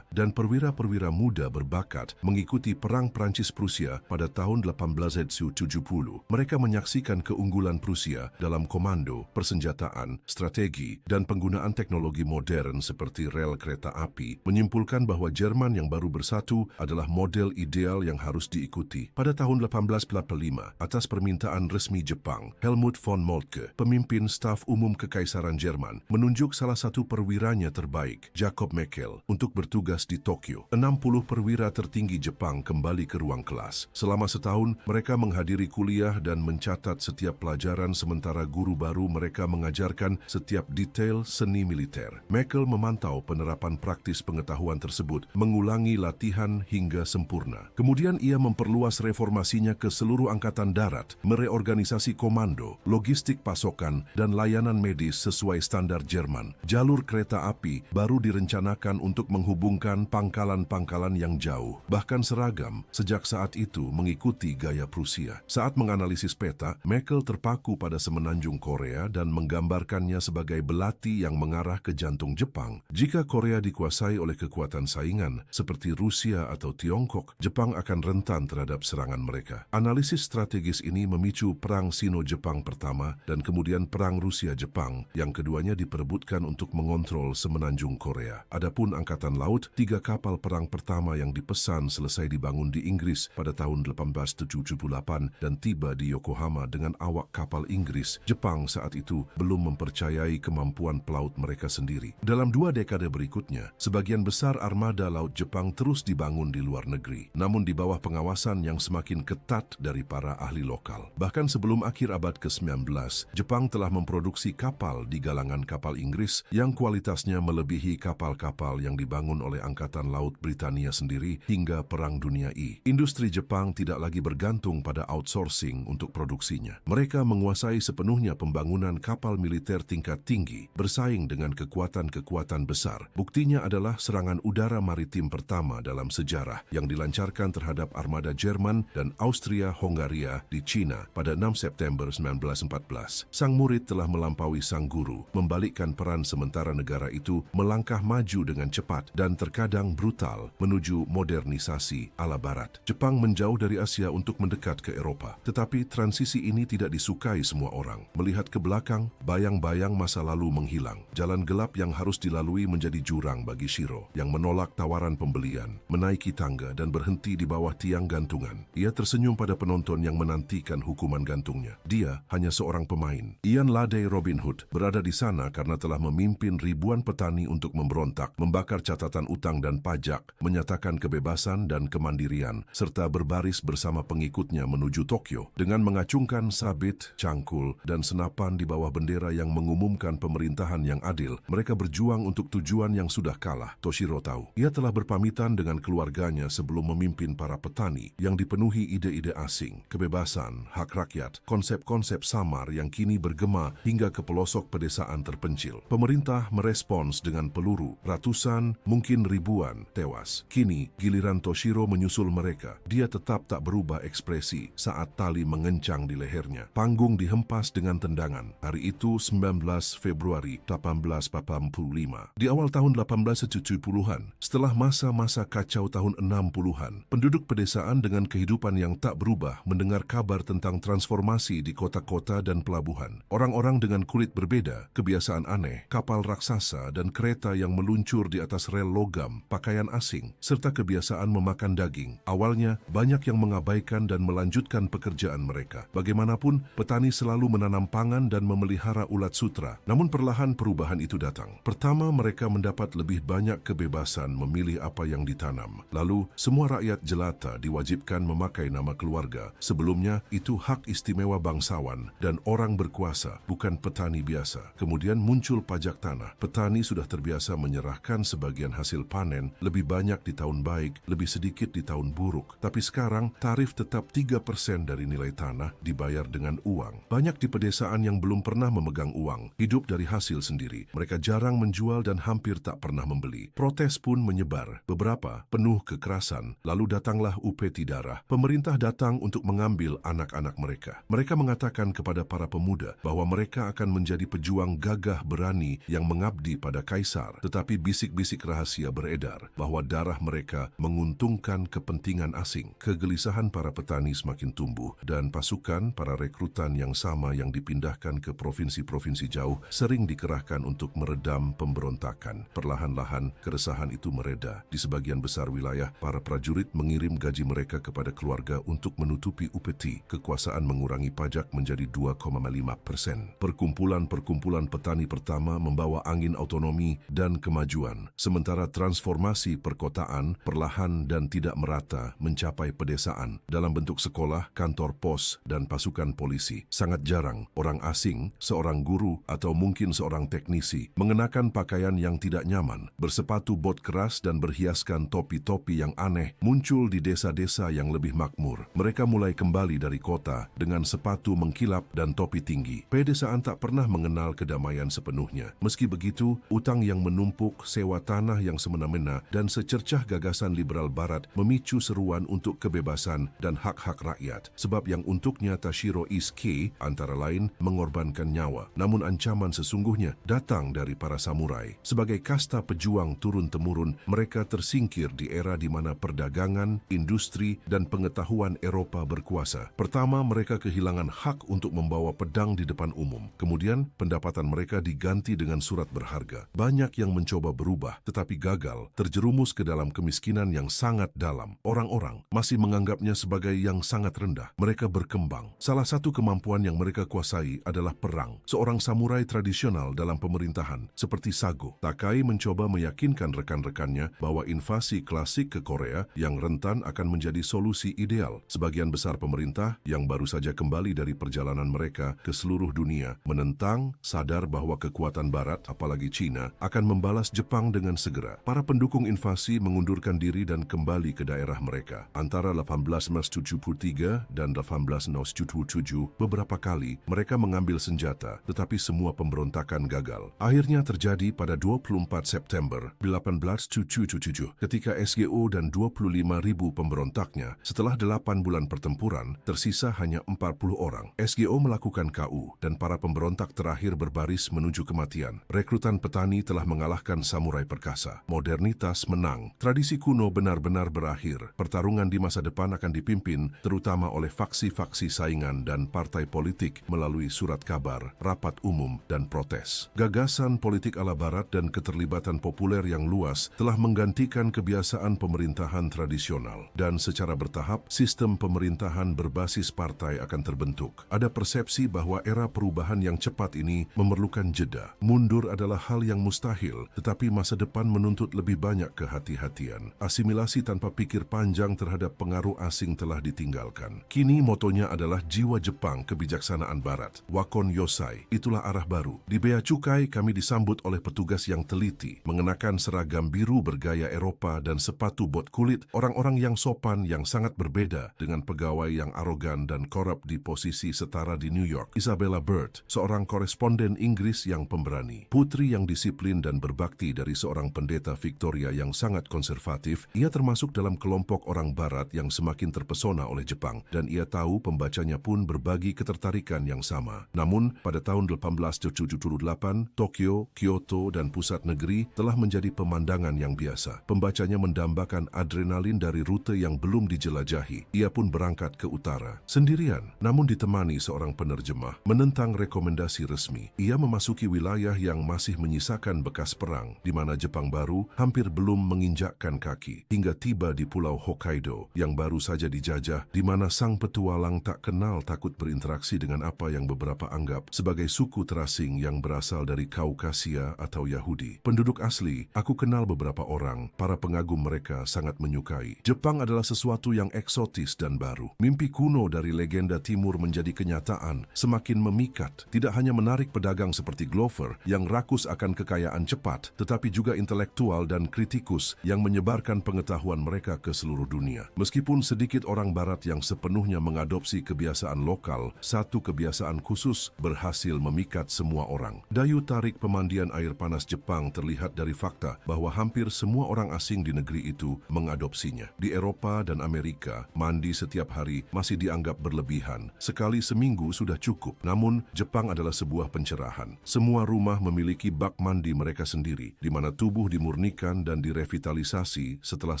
dan perwira-perwira muda berbakat mengikuti Perang Prancis-Prusia pada tahun 1870. Mereka menyaksikan keunggulan Prusia dalam komando, persenjataan, strategi, dan penggunaan teknologi modern seperti rel kereta api, menyimpulkan bahwa Jerman yang baru bersatu adalah model ideal yang harus diikuti. Pada tahun 1845, atas permintaan resmi Jepang, Helmut von Moltke, pemimpin staf umum Kekaisaran Jerman, menunjuk salah satu perwiranya terbaik, Jacob Meckel, untuk bertugas di Tokyo. 60 perwira tertinggi Jepang kembali ke ruang kelas. Selama setahun, mereka menghadiri kuliah dan mencatat setiap pelajaran sementara guru baru mereka mengajarkan setiap detail seni militer. Meckel memantau penerapan praktis pengetahuan tersebut, mengulangi latihan hingga sempurna. Kemudian ia memperluas reformasinya ke seluruh angkatan darat, mereorganisasi komando, logistik pasokan, dan layanan medis sesuai standar Jerman. Jalur kereta api baru direncanakan untuk menghubungkan pangkalan-pangkalan yang jauh, bahkan seragam, sejak saat itu mengikuti gaya Prusia. Saat menganalisis peta, Meckel terpaku pada semenanjung Korea dan menggambarkannya sebagai belati yang mengarah ke jantung Jepang. Jika Korea dikuasai oleh kekuatan saingan seperti Rusia atau Tiongkok, Jepang akan rentan terhadap serangan mereka. Analisis strategis ini memicu Perang Sino-Jepang pertama dan kemudian Perang Rusia-Jepang yang keduanya diperebutkan dilanjutkan untuk mengontrol semenanjung Korea. Adapun Angkatan Laut, 3 kapal perang pertama yang dipesan selesai dibangun di Inggris pada tahun 1878 dan tiba di Yokohama dengan awak kapal Inggris. Jepang saat itu belum mempercayai kemampuan pelaut mereka sendiri. Dalam 2 dekade berikutnya, sebagian besar armada laut Jepang terus dibangun di luar negeri, namun di bawah pengawasan yang semakin ketat dari para ahli lokal. Bahkan sebelum akhir abad ke-19, Jepang telah memproduksi kapal di galangan kapal Inggris yang kualitasnya melebihi kapal-kapal yang dibangun oleh Angkatan Laut Britania sendiri hingga Perang Dunia I. Industri Jepang tidak lagi bergantung pada outsourcing untuk produksinya. Mereka menguasai sepenuhnya pembangunan kapal militer tingkat tinggi, bersaing dengan kekuatan-kekuatan besar. Buktinya adalah serangan udara maritim pertama dalam sejarah yang dilancarkan terhadap armada Jerman dan Austria-Hongaria di Cina pada 6 September 1914. Sang murid telah melampaui sang guru, membalikkan peran sementara negara itu melangkah maju dengan cepat dan terkadang brutal menuju modernisasi ala Barat. Jepang menjauh dari Asia untuk mendekat ke Eropa, tetapi transisi ini tidak disukai semua orang. Melihat ke belakang, bayang-bayang masa lalu menghilang. Jalan gelap yang harus dilalui menjadi jurang bagi Shiro, yang menolak tawaran pembelian, menaiki tangga dan berhenti di bawah tiang gantungan. Ia tersenyum pada penonton yang menantikan hukuman gantungnya. Dia hanya seorang pemain. Ian Ladey Robin Hood berada di sana karena telah memimpin ribuan petani untuk memberontak, membakar catatan utang dan pajak, menyatakan kebebasan dan kemandirian, serta berbaris bersama pengikutnya menuju Tokyo. Dengan mengacungkan sabit, cangkul, dan senapan di bawah bendera yang mengumumkan pemerintahan yang adil, mereka berjuang untuk tujuan yang sudah kalah. Toshiro tahu. Ia telah berpamitan dengan keluarganya sebelum memimpin para petani yang dipenuhi ide-ide asing, kebebasan, hak rakyat, konsep-konsep samar yang kini bergema hingga ke pelosok pedesaan terpencil. Pemerintah merespons dengan peluru, ratusan, mungkin ribuan, tewas. Kini, giliran Toshiro menyusul mereka. Dia tetap tak berubah ekspresi saat tali mengencang di lehernya. Panggung dihempas dengan tendangan. Hari itu 19 Februari 1845. Di awal tahun 1870-an, setelah masa-masa kacau tahun 60-an, penduduk pedesaan dengan kehidupan yang tak berubah mendengar kabar tentang transformasi di kota-kota dan pelabuhan. Orang-orang dengan kulit berbeda, kebiasaan aneh, kapal raksasa dan kereta yang meluncur di atas rel logam, pakaian asing, serta kebiasaan memakan daging. Awalnya, banyak yang mengabaikan dan melanjutkan pekerjaan mereka. Bagaimanapun, petani selalu menanam pangan dan memelihara ulat sutra. Namun perlahan perubahan itu datang. Pertama, mereka mendapat lebih banyak kebebasan memilih apa yang ditanam. Lalu, semua rakyat jelata diwajibkan memakai nama keluarga. Sebelumnya, itu hak istimewa bangsawan dan orang berkuasa, bukan petani biasa. Kemudian muncul pajak tanah. Petani sudah terbiasa menyerahkan sebagian hasil panen, lebih banyak di tahun baik, lebih sedikit di tahun buruk. Tapi sekarang, tarif tetap 3% dari nilai tanah dibayar dengan uang. Banyak di pedesaan yang belum pernah memegang uang, hidup dari hasil sendiri. Mereka jarang menjual dan hampir tak pernah membeli. Protes pun menyebar. Beberapa penuh kekerasan. Lalu datanglah upeti darah. Pemerintah datang untuk mengambil anak-anak mereka. Mereka mengatakan kepada para pemuda bahwa mereka akan menjadi pejuang gagah berani yang mengabdi pada kaisar. Tetapi bisik-bisik rahasia beredar bahwa darah mereka menguntungkan kepentingan asing. Kegelisahan para petani semakin tumbuh dan pasukan para rekrutan yang sama yang dipindahkan ke provinsi-provinsi jauh sering dikerahkan untuk meredam pemberontakan. Perlahan-lahan keresahan itu mereda. Di sebagian besar wilayah, para prajurit mengirim gaji mereka kepada keluarga untuk menutupi upeti. Kekuasaan mengurangi pajak menjadi 2,5%. Perkumpulan-perkumpulan petani pertama membawa angin otonomi dan kemajuan, sementara transformasi perkotaan perlahan dan tidak merata mencapai pedesaan dalam bentuk sekolah, kantor pos, dan pasukan polisi. Sangat jarang orang asing, seorang guru, atau mungkin seorang teknisi mengenakan pakaian yang tidak nyaman, bersepatu bot keras dan berhiaskan topi-topi yang aneh muncul di desa-desa yang lebih makmur. Mereka mulai kembali dari kota dengan sepatu mengkilap dan topi tinggi. Pedesaan tak pernah mengenal kedamaian sepenuhnya. Meski begitu, utang yang menumpuk, sewa tanah yang semena-mena, dan secercah gagasan liberal barat memicu seruan untuk kebebasan dan hak-hak rakyat. Sebab yang untuknya Toshiro Iske antara lain mengorbankan nyawa. Namun ancaman sesungguhnya datang dari para samurai. Sebagai kasta pejuang turun-temurun, mereka tersingkir di era di mana perdagangan, industri, dan pengetahuan Eropa berkuasa. Pertama, mereka kehilangan hak untuk membawa pedang di depan umum. Kemudian, pendapatan mereka diganti diganti dengan surat berharga. Banyak yang mencoba berubah, tetapi gagal, terjerumus ke dalam kemiskinan yang sangat dalam. Orang-orang masih menganggapnya sebagai yang sangat rendah. Mereka berkembang. Salah satu kemampuan yang mereka kuasai adalah perang. Seorang samurai tradisional dalam pemerintahan, seperti Sago, Takai mencoba meyakinkan rekan-rekannya bahwa invasi klasik ke Korea yang rentan akan menjadi solusi ideal. Sebagian besar pemerintah yang baru saja kembali dari perjalanan mereka ke seluruh dunia menentang, sadar bahwa kekuatan Barat, apalagi China, akan membalas Jepang dengan segera. Para pendukung invasi mengundurkan diri dan kembali ke daerah mereka. Antara 1873 dan 1877, beberapa kali mereka mengambil senjata, tetapi semua pemberontakan gagal. Akhirnya terjadi pada 24 September 1877, ketika SGO dan 25.000 pemberontaknya, setelah 8 bulan pertempuran, tersisa hanya 40 orang. SGO melakukan KU, dan para pemberontak terakhir berbaris menuju kematian. Rekrutan petani telah mengalahkan samurai perkasa. Modernitas menang. Tradisi kuno benar-benar berakhir. Pertarungan di masa depan akan dipimpin terutama oleh faksi-faksi saingan dan partai politik melalui surat kabar, rapat umum, dan protes. Gagasan politik ala Barat dan keterlibatan populer yang luas telah menggantikan kebiasaan pemerintahan tradisional. Dan secara bertahap, sistem pemerintahan berbasis partai akan terbentuk. Ada persepsi bahwa era perubahan yang cepat ini memerlukan jeda. Mundur adalah hal yang mustahil, tetapi masa depan menuntut lebih banyak kehati-hatian. Asimilasi tanpa pikir panjang terhadap pengaruh asing telah ditinggalkan. Kini motonya adalah jiwa Jepang, kebijaksanaan Barat. Wakon Yosai, itulah arah baru. Di Bea Cukai kami disambut oleh petugas yang teliti, mengenakan seragam biru bergaya Eropa dan sepatu bot kulit, orang-orang yang sopan yang sangat berbeda dengan pegawai yang arogan dan korup di posisi setara di New York. Isabella Bird, seorang koresponden Inggris yang pemberani, putri yang disiplin dan berbakti dari seorang pendeta Victoria yang sangat konservatif. Ia termasuk dalam kelompok orang Barat yang semakin terpesona oleh Jepang, dan ia tahu pembacanya pun berbagi ketertarikan yang sama. Namun, pada tahun 1878, Tokyo, Kyoto, dan pusat negeri telah menjadi pemandangan yang biasa. Pembacanya mendambakan adrenalin dari rute yang belum dijelajahi. Ia pun berangkat ke utara sendirian, namun ditemani seorang penerjemah. Menentang rekomendasi resmi, ia memasuki wilayah yang masih menyisakan bekas perang, di mana Jepang baru hampir belum menginjakkan kaki, hingga tiba di Pulau Hokkaido yang baru saja dijajah, di mana sang petualang tak kenal takut berinteraksi dengan apa yang beberapa anggap sebagai suku terasing yang berasal dari Kaukasia atau Yahudi. Penduduk asli, aku kenal beberapa orang, para pengagum mereka sangat menyukai. Jepang adalah sesuatu yang eksotis dan baru. Mimpi kuno dari legenda timur menjadi kenyataan, semakin memikat. Tidak hanya menarik pedagang seperti Glover yang rakus akan kekayaan cepat, tetapi juga intelektual dan kritikus yang menyebarkan pengetahuan mereka ke seluruh dunia. Meskipun sedikit orang Barat yang sepenuhnya mengadopsi kebiasaan lokal, satu kebiasaan khusus berhasil memikat semua orang. Daya tarik pemandian air panas Jepang terlihat dari fakta bahwa hampir semua orang asing di negeri itu mengadopsinya. Di Eropa dan Amerika, mandi setiap hari masih dianggap berlebihan. Sekali seminggu sudah cukup. Namun, Jepang adalah sebuah pencerahan. Semua rumah memiliki bak mandi mereka sendiri, di mana tubuh dimurnikan dan direvitalisasi setelah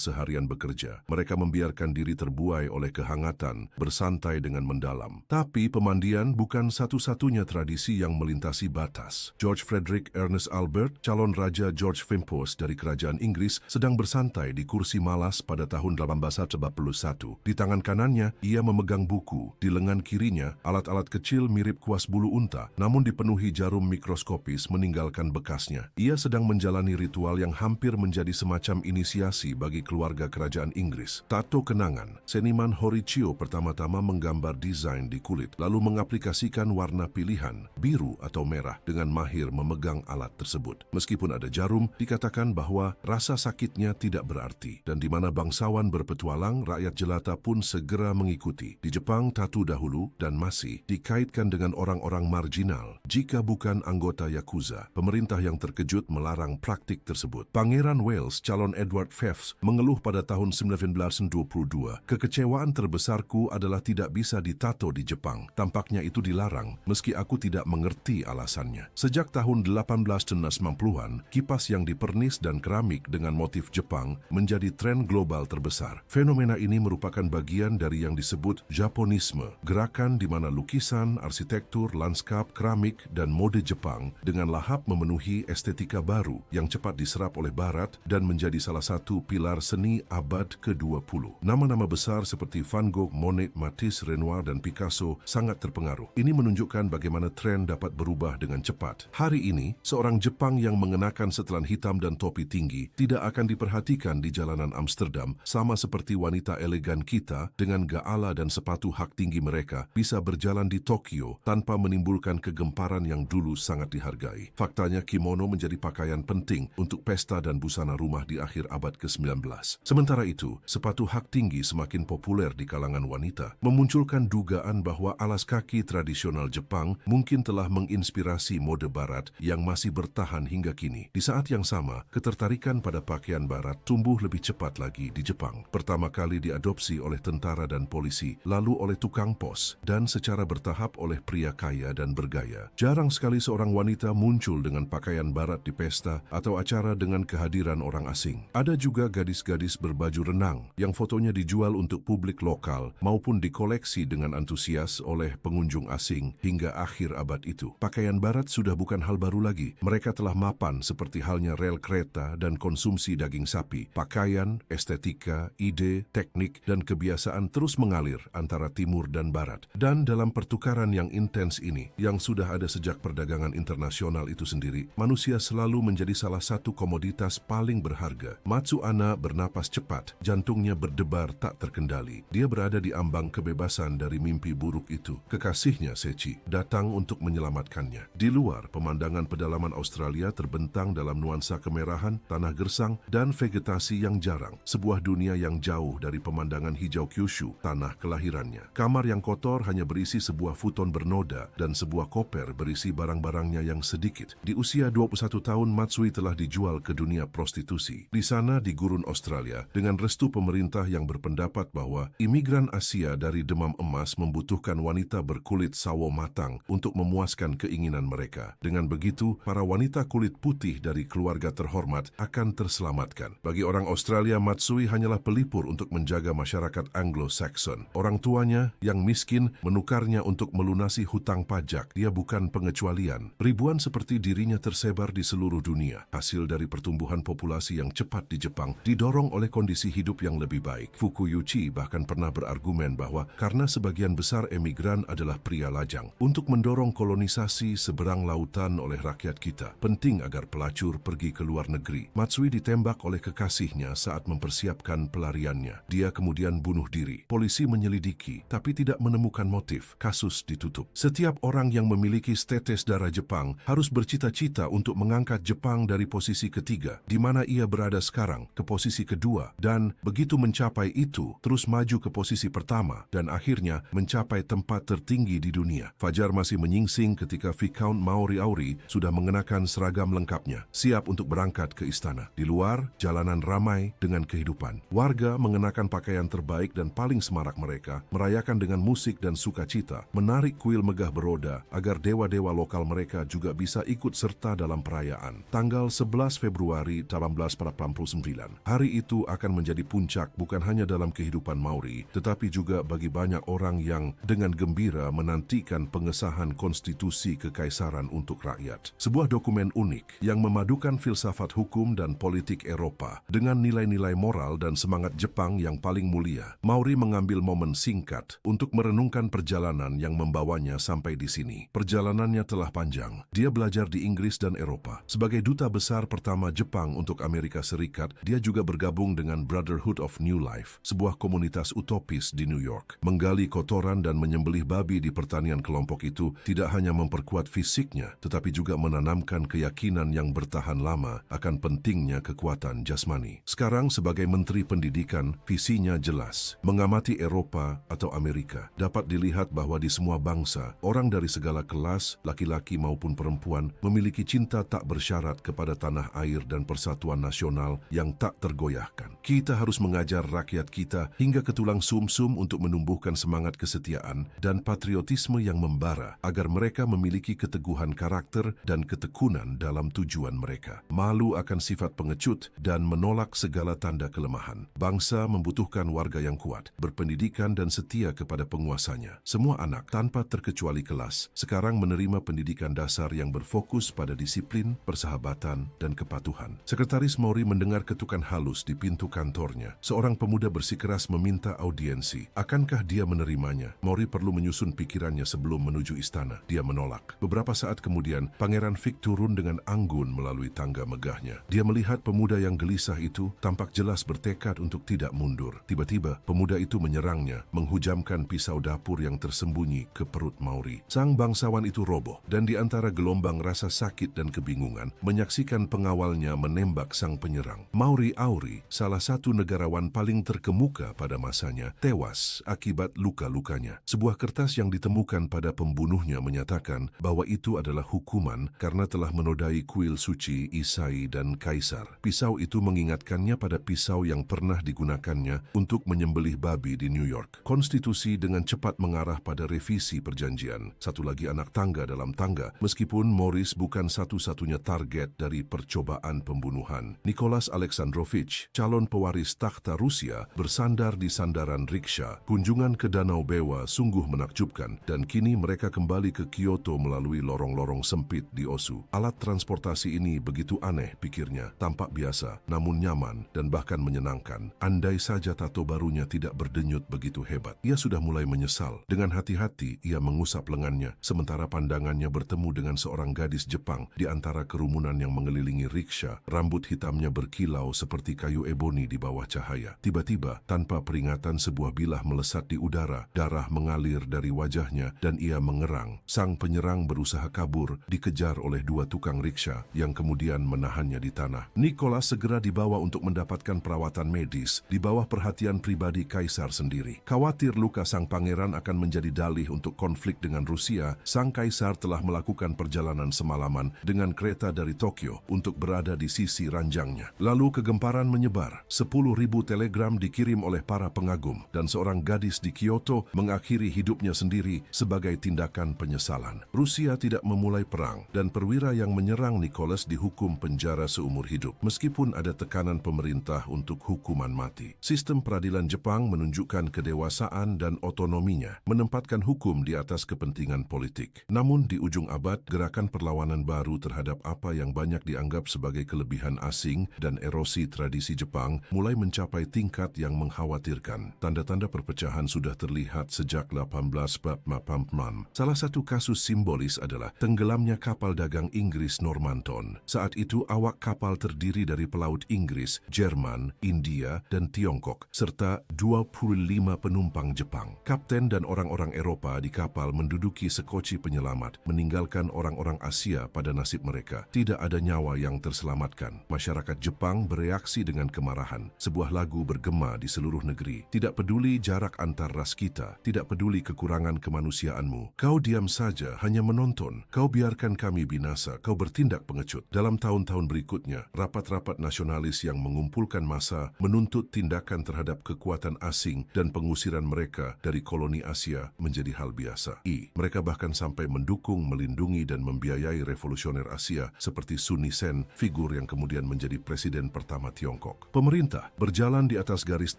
seharian bekerja. Mereka membiarkan diri terbuai oleh kehangatan, bersantai dengan mendalam. Tapi pemandian bukan satu-satunya tradisi yang melintasi batas. George Frederick Ernest Albert, calon Raja George Vimpos dari Kerajaan Inggris, sedang bersantai di kursi malas pada tahun 1841. Di tangan kanannya, ia memegang buku. Di lengan kirinya, alat-alat kecil mirip kuas bulu unta, namun dipenuhi jarum mikroskopis meninggalkan bekasnya. Ia sedang menjalani ritual yang hampir menjadi semacam inisiasi bagi keluarga kerajaan Inggris. Tato kenangan. Seniman Horichio pertama-tama menggambar desain di kulit, lalu mengaplikasikan warna pilihan, biru atau merah, dengan mahir memegang alat tersebut. Meskipun ada jarum, dikatakan bahwa rasa sakitnya tidak berarti, dan di mana bangsawan berpetualang, rakyat jelata pun segera mengikuti. Di Jepang, tato dahulu dan masih dikaitkan dengan orang-orang marginal. Jika bukan anggota Yakuza, pemerintah yang terkejut melarang praktik tersebut. Pangeran Wales, calon Edward Fifth, mengeluh pada tahun 1922, kekecewaan terbesarku adalah tidak bisa ditato di Jepang. Tampaknya itu dilarang, meski aku tidak mengerti alasannya. Sejak tahun 1890-an, kipas yang dipernis dan keramik dengan motif Jepang menjadi tren global terbesar. Fenomena ini merupakan bagian dari yang disebut Japonisme, gerakan di mana lukisan, arsitektur, lanskap, keramik, dan mode Jepang Jepang dengan lahap memenuhi estetika baru yang cepat diserap oleh Barat dan menjadi salah satu pilar seni abad ke-20. Nama-nama besar seperti Van Gogh, Monet, Matisse, Renoir, dan Picasso sangat terpengaruh. Ini menunjukkan bagaimana tren dapat berubah dengan cepat. Hari ini, seorang Jepang yang mengenakan setelan hitam dan topi tinggi tidak akan diperhatikan di jalanan Amsterdam, sama seperti wanita elegan kita dengan gaala dan sepatu hak tinggi mereka bisa berjalan di Tokyo tanpa menimbulkan kegemparan yang dulu sangat dihargai. Faktanya, kimono menjadi pakaian penting untuk pesta dan busana rumah di akhir abad ke-19. Sementara itu, sepatu hak tinggi semakin populer di kalangan wanita, memunculkan dugaan bahwa alas kaki tradisional Jepang mungkin telah menginspirasi mode Barat yang masih bertahan hingga kini. Di saat yang sama, ketertarikan pada pakaian Barat tumbuh lebih cepat lagi di Jepang. Pertama kali diadopsi oleh tentara dan polisi, lalu oleh tukang pos, dan secara bertahap oleh pria kaya dan bergaya. Jarang sekali seorang wanita muncul dengan pakaian Barat di pesta atau acara dengan kehadiran orang asing. Ada juga gadis-gadis berbaju renang yang fotonya dijual untuk publik lokal maupun dikoleksi dengan antusias oleh pengunjung asing hingga akhir abad itu. Pakaian Barat sudah bukan hal baru lagi. Mereka telah mapan seperti halnya rel kereta dan konsumsi daging sapi. Pakaian, estetika, ide, teknik, dan kebiasaan terus mengalir antara timur dan barat. Dan dalam pertukaran yang intens ini, yang sudah ada sejak perdagangan internasional itu sendiri, manusia selalu menjadi salah satu komoditas paling berharga. Matsuana bernapas cepat, jantungnya berdebar tak terkendali. Dia berada di ambang kebebasan dari mimpi buruk itu. Kekasihnya, Sechi, datang untuk menyelamatkannya. Di luar, pemandangan pedalaman Australia terbentang dalam nuansa kemerahan, tanah gersang, dan vegetasi yang jarang. Sebuah dunia yang jauh dari pemandangan hijau Kyushu, tanah kelahirannya. Kamar yang kotor hanya berisi sebuah futon bernoda dan sebuah koper berisi barang-barangnya yang sedikit. Di usia 21 tahun, Matsui telah dijual ke dunia prostitusi. Di sana, di gurun Australia, dengan restu pemerintah yang berpendapat bahwa imigran Asia dari demam emas membutuhkan wanita berkulit sawo matang untuk memuaskan keinginan mereka. Dengan begitu, para wanita kulit putih dari keluarga terhormat akan terselamatkan. Bagi orang Australia, Matsui hanyalah pelipur untuk menjaga masyarakat Anglo-Saxon. Orang tuanya yang miskin menukarnya untuk melunasi hutang pajak. Dia bukan pengecualian. Ribuan seperti dirinya tersebar di seluruh dunia. Hasil dari pertumbuhan populasi yang cepat di Jepang didorong oleh kondisi hidup yang lebih baik. Fukuyuchi bahkan pernah berargumen bahwa karena sebagian besar emigran adalah pria lajang, untuk mendorong kolonisasi seberang lautan oleh rakyat kita, penting agar pelacur pergi ke luar negeri. Matsui ditembak oleh kekasihnya saat mempersiapkan pelariannya. Dia kemudian bunuh diri. Polisi menyelidiki, tapi tidak menemukan motif. Kasus ditutup. Setiap orang yang memiliki tetes darah Jepang harus bercita-cita untuk mengangkat Jepang dari posisi ketiga, di mana ia berada sekarang, ke posisi kedua, dan begitu mencapai itu, terus maju ke posisi pertama, dan akhirnya mencapai tempat tertinggi di dunia. Fajar masih menyingsing ketika Viscount Maori Auri sudah mengenakan seragam lengkapnya, siap untuk berangkat ke istana. Di luar, jalanan ramai dengan kehidupan. Warga mengenakan pakaian terbaik dan paling semarak mereka, merayakan dengan musik dan sukacita, menarik kuil megah beroda agar dewa-dewa lokal mereka juga bisa ikut serta dalam perayaan. Tanggal 11 Februari 1889, hari itu akan menjadi puncak bukan hanya dalam kehidupan Maori, tetapi juga bagi banyak orang yang dengan gembira menantikan pengesahan konstitusi kekaisaran untuk rakyat. Sebuah dokumen unik yang memadukan filsafat hukum dan politik Eropa dengan nilai-nilai moral dan semangat Jepang yang paling mulia. Mauri mengambil momen singkat untuk merenungkan perjalanan yang membawanya sampai di sini. Perjalanannya telah panjang. Dia belajar di Inggris dan Eropa. Sebagai duta besar pertama Jepang untuk Amerika Serikat, dia juga bergabung dengan Brotherhood of New Life, sebuah komunitas utopis di New York. Menggali kotoran dan menyembelih babi di pertanian kelompok itu tidak hanya memperkuat fisiknya, tetapi juga menanamkan keyakinan yang bertahan lama akan pentingnya kekuatan jasmani. Sekarang sebagai Menteri Pendidikan, visinya jelas. Mengamati Eropa atau Amerika, dapat dilihat bahwa di semua bangsa, orang dari segala kelas, laki-laki maupun perempuan, memiliki cinta tak bersyarat kepada tanah air dan persatuan nasional yang tak tergoyahkan. Kita harus mengajar rakyat kita hingga ke tulang sumsum untuk menumbuhkan semangat kesetiaan dan patriotisme yang membara agar mereka memiliki keteguhan karakter dan ketekunan dalam tujuan mereka. Malu akan sifat pengecut dan menolak segala tanda kelemahan. Bangsa membutuhkan warga yang kuat, berpendidikan dan setia kepada penguasanya. Semua anak tanpa terkecuali kelas sekarang menerima pendidikan dasar dasar yang berfokus pada disiplin, persahabatan, dan kepatuhan. Sekretaris Maury mendengar ketukan halus di pintu kantornya. Seorang pemuda bersikeras meminta audiensi. Akankah dia menerimanya? Maury perlu menyusun pikirannya sebelum menuju istana. Dia menolak. Beberapa saat kemudian, Pangeran Vic turun dengan anggun melalui tangga megahnya. Dia melihat pemuda yang gelisah itu tampak jelas bertekad untuk tidak mundur. Tiba-tiba, pemuda itu menyerangnya, menghujamkan pisau dapur yang tersembunyi ke perut Maury. Sang bangsawan itu roboh, dan di antara gelombang rasa sakit dan kebingungan, menyaksikan pengawalnya menembak sang penyerang. Maury Auri, salah satu negarawan paling terkemuka pada masanya, tewas akibat luka-lukanya. Sebuah kertas yang ditemukan pada pembunuhnya menyatakan bahwa itu adalah hukuman karena telah menodai kuil suci Isai dan Kaisar. Pisau itu mengingatkannya pada pisau yang pernah digunakannya untuk menyembelih babi di New York. Konstitusi dengan cepat mengarah pada revisi perjanjian. Satu lagi anak tangga dalam tangga, meskipun Morris bukan satu-satunya target dari percobaan pembunuhan. Nicholas Alexandrovich, calon pewaris takhta Rusia, bersandar di sandaran riksha. Kunjungan ke Danau Bewa sungguh menakjubkan, dan kini mereka kembali ke Kyoto melalui lorong-lorong sempit di Osu. Alat transportasi ini begitu aneh, pikirnya. Tampak biasa, namun nyaman dan bahkan menyenangkan. Andai saja tato barunya tidak berdenyut begitu hebat. Ia sudah mulai menyesal. Dengan hati-hati, ia mengusap lengannya, sementara pandangannya bertemu dengan seorang gadis Jepang di antara kerumunan yang mengelilingi riksha. Rambut hitamnya berkilau seperti kayu eboni di bawah cahaya. Tiba-tiba, tanpa peringatan, sebuah bilah melesat di udara. Darah mengalir dari wajahnya dan ia mengerang. Sang penyerang berusaha kabur, dikejar oleh dua tukang riksha yang kemudian menahannya di tanah. Nicholas segera dibawa untuk mendapatkan perawatan medis di bawah perhatian pribadi Kaisar sendiri. Khawatir luka sang pangeran akan menjadi dalih untuk konflik dengan Rusia, sang Kaisar telah melakukan perjalanan semalaman dengan kereta dari Tokyo untuk berada di sisi ranjangnya. Lalu kegemparan menyebar. 10.000 telegram dikirim oleh para pengagum dan seorang gadis di Kyoto mengakhiri hidupnya sendiri sebagai tindakan penyesalan. Rusia tidak memulai perang dan perwira yang menyerang Nicholas dihukum penjara seumur hidup meskipun ada tekanan pemerintah untuk hukuman mati. Sistem peradilan Jepang menunjukkan kedewasaan dan otonominya, menempatkan hukum di atas kepentingan politik. Namun di ujung abad, gerakan perlawanan baru terhadap apa yang banyak dianggap sebagai kelebihan asing dan erosi tradisi Jepang mulai mencapai tingkat yang mengkhawatirkan. Tanda-tanda perpecahan sudah terlihat sejak 1846. Salah satu kasus simbolis adalah tenggelamnya kapal dagang Inggris Normanton. Saat itu awak kapal terdiri dari pelaut Inggris, Jerman, India, dan Tiongkok, serta 25 penumpang Jepang. Kapten dan orang-orang Eropa di kapal menduduki sekoci penyelamat, meninggalkan orang-orang Asia pada nasib mereka. Tidak ada nyawa yang terselamatkan. Masyarakat Jepang bereaksi dengan kemarahan. Sebuah lagu bergema di seluruh negeri. Tidak peduli jarak antar ras kita, tidak peduli kekurangan kemanusiaanmu. Kau diam saja, hanya menonton. Kau biarkan kami binasa, kau bertindak pengecut. Dalam tahun-tahun berikutnya, rapat-rapat nasionalis yang mengumpulkan massa menuntut tindakan terhadap kekuatan asing dan pengusiran mereka dari koloni Asia menjadi hal biasa. Mereka bahkan sampai mendukung, melindungi, dan membiayai revolusioner Asia seperti Sun Yat-sen, figur yang kemudian menjadi presiden pertama Tiongkok. Pemerintah berjalan di atas garis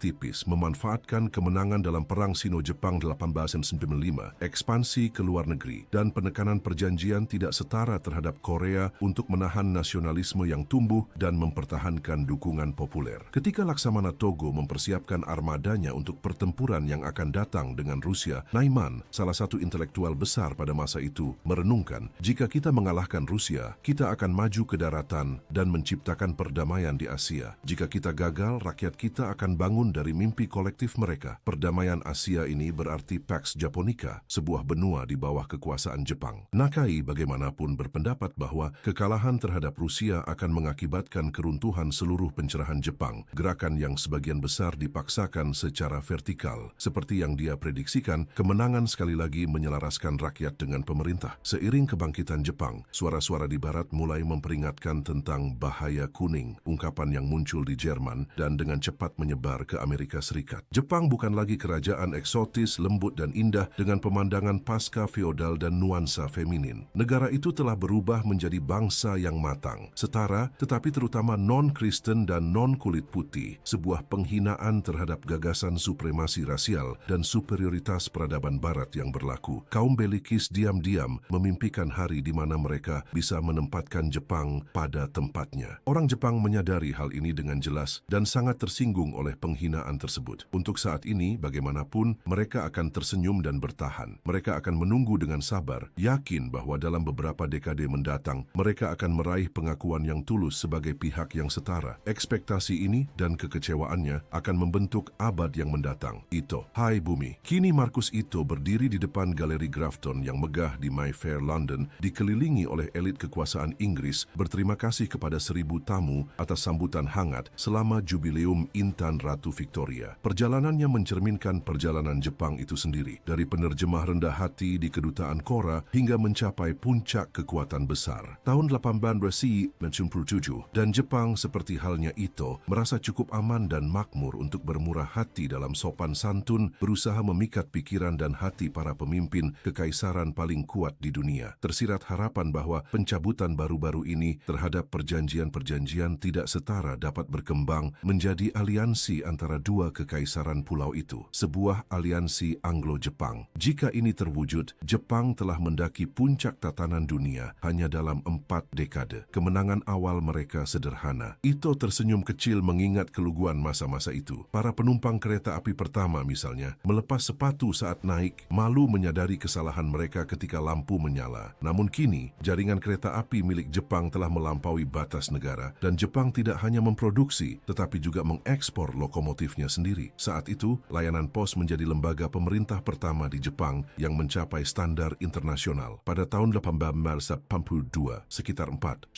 tipis, memanfaatkan kemenangan dalam Perang Sino-Jepang 1895, ekspansi ke luar negeri, dan penekanan perjanjian tidak setara terhadap Korea untuk menahan nasionalisme yang tumbuh dan mempertahankan dukungan populer. Ketika Laksamana Togo mempersiapkan armadanya untuk pertempuran yang akan datang dengan Rusia, Naiman, salah satu intelektual besar pada masa itu, merenungkan, jika kita mengalahkan Rusia, kita akan maju ke daratan dan menciptakan perdamaian di Asia. Jika kita gagal, rakyat kita akan bangun dari mimpi kolektif mereka. Perdamaian Asia ini berarti Pax Japonica, sebuah benua di bawah kekuasaan Jepang. Nakai bagaimanapun berpendapat bahwa kekalahan terhadap Rusia akan mengakibatkan keruntuhan seluruh pencerahan Jepang, gerakan yang sebagian besar dipaksakan secara vertikal. Seperti yang dia prediksikan, kemenangan sekali lagi menyelaraskan rakyat dengan pemerintah. Seiring kebangkitan Jepang, suara-suara di barat mulai memperingatkan tentang bahaya kuning, ungkapan yang muncul di Jerman dan dengan cepat menyebar ke Amerika Serikat. Jepang bukan lagi kerajaan eksotis, lembut dan indah dengan pemandangan pasca feodal dan nuansa feminin. Negara itu telah berubah menjadi bangsa yang matang, setara tetapi terutama non-Kristen dan non-kulit putih, sebuah penghinaan terhadap gagasan supremasi rasial dan superioritas peradaban barat yang berlaku. Kaum belikis diam-diam memimpikan menantikan hari di mana mereka bisa menempatkan Jepang pada tempatnya. Orang Jepang menyadari hal ini dengan jelas dan sangat tersinggung oleh penghinaan tersebut. Untuk saat ini, bagaimanapun, mereka akan tersenyum dan bertahan. Mereka akan menunggu dengan sabar, yakin bahwa dalam beberapa dekade mendatang, mereka akan meraih pengakuan yang tulus sebagai pihak yang setara. Ekspektasi ini dan kekecewaannya akan membentuk abad yang mendatang. Ito. Hai Bumi. Kini Marcus Ito berdiri di depan Galeri Grafton yang megah di Mayfair, London, dikelilingi oleh elit kekuasaan Inggris, berterima kasih kepada 1000 tamu atas sambutan hangat selama jubileum Intan Ratu Victoria. Perjalanannya mencerminkan perjalanan Jepang itu sendiri, dari penerjemah rendah hati di kedutaan Kora hingga mencapai puncak kekuatan besar. Tahun 1897, dan Jepang seperti halnya Ito merasa cukup aman dan makmur untuk bermurah hati dalam sopan santun, berusaha memikat pikiran dan hati para pemimpin kekaisaran paling kuat di dunia. Tersirat harapan bahwa pencabutan baru-baru ini terhadap perjanjian-perjanjian tidak setara dapat berkembang menjadi aliansi antara dua kekaisaran pulau itu, sebuah aliansi Anglo-Jepang. Jika ini terwujud, Jepang telah mendaki puncak tatanan dunia hanya dalam 4 dekade. Kemenangan awal mereka sederhana. Ito tersenyum kecil mengingat keluguan masa-masa itu. Para penumpang kereta api pertama misalnya, melepas sepatu saat naik, malu menyadari kesalahan mereka ketika lampu menyala. Namun kini, jaringan kereta api milik Jepang telah melampaui batas negara dan Jepang tidak hanya memproduksi, tetapi juga mengekspor lokomotifnya sendiri. Saat itu, layanan pos menjadi lembaga pemerintah pertama di Jepang yang mencapai standar internasional. Pada tahun 1882, sekitar 4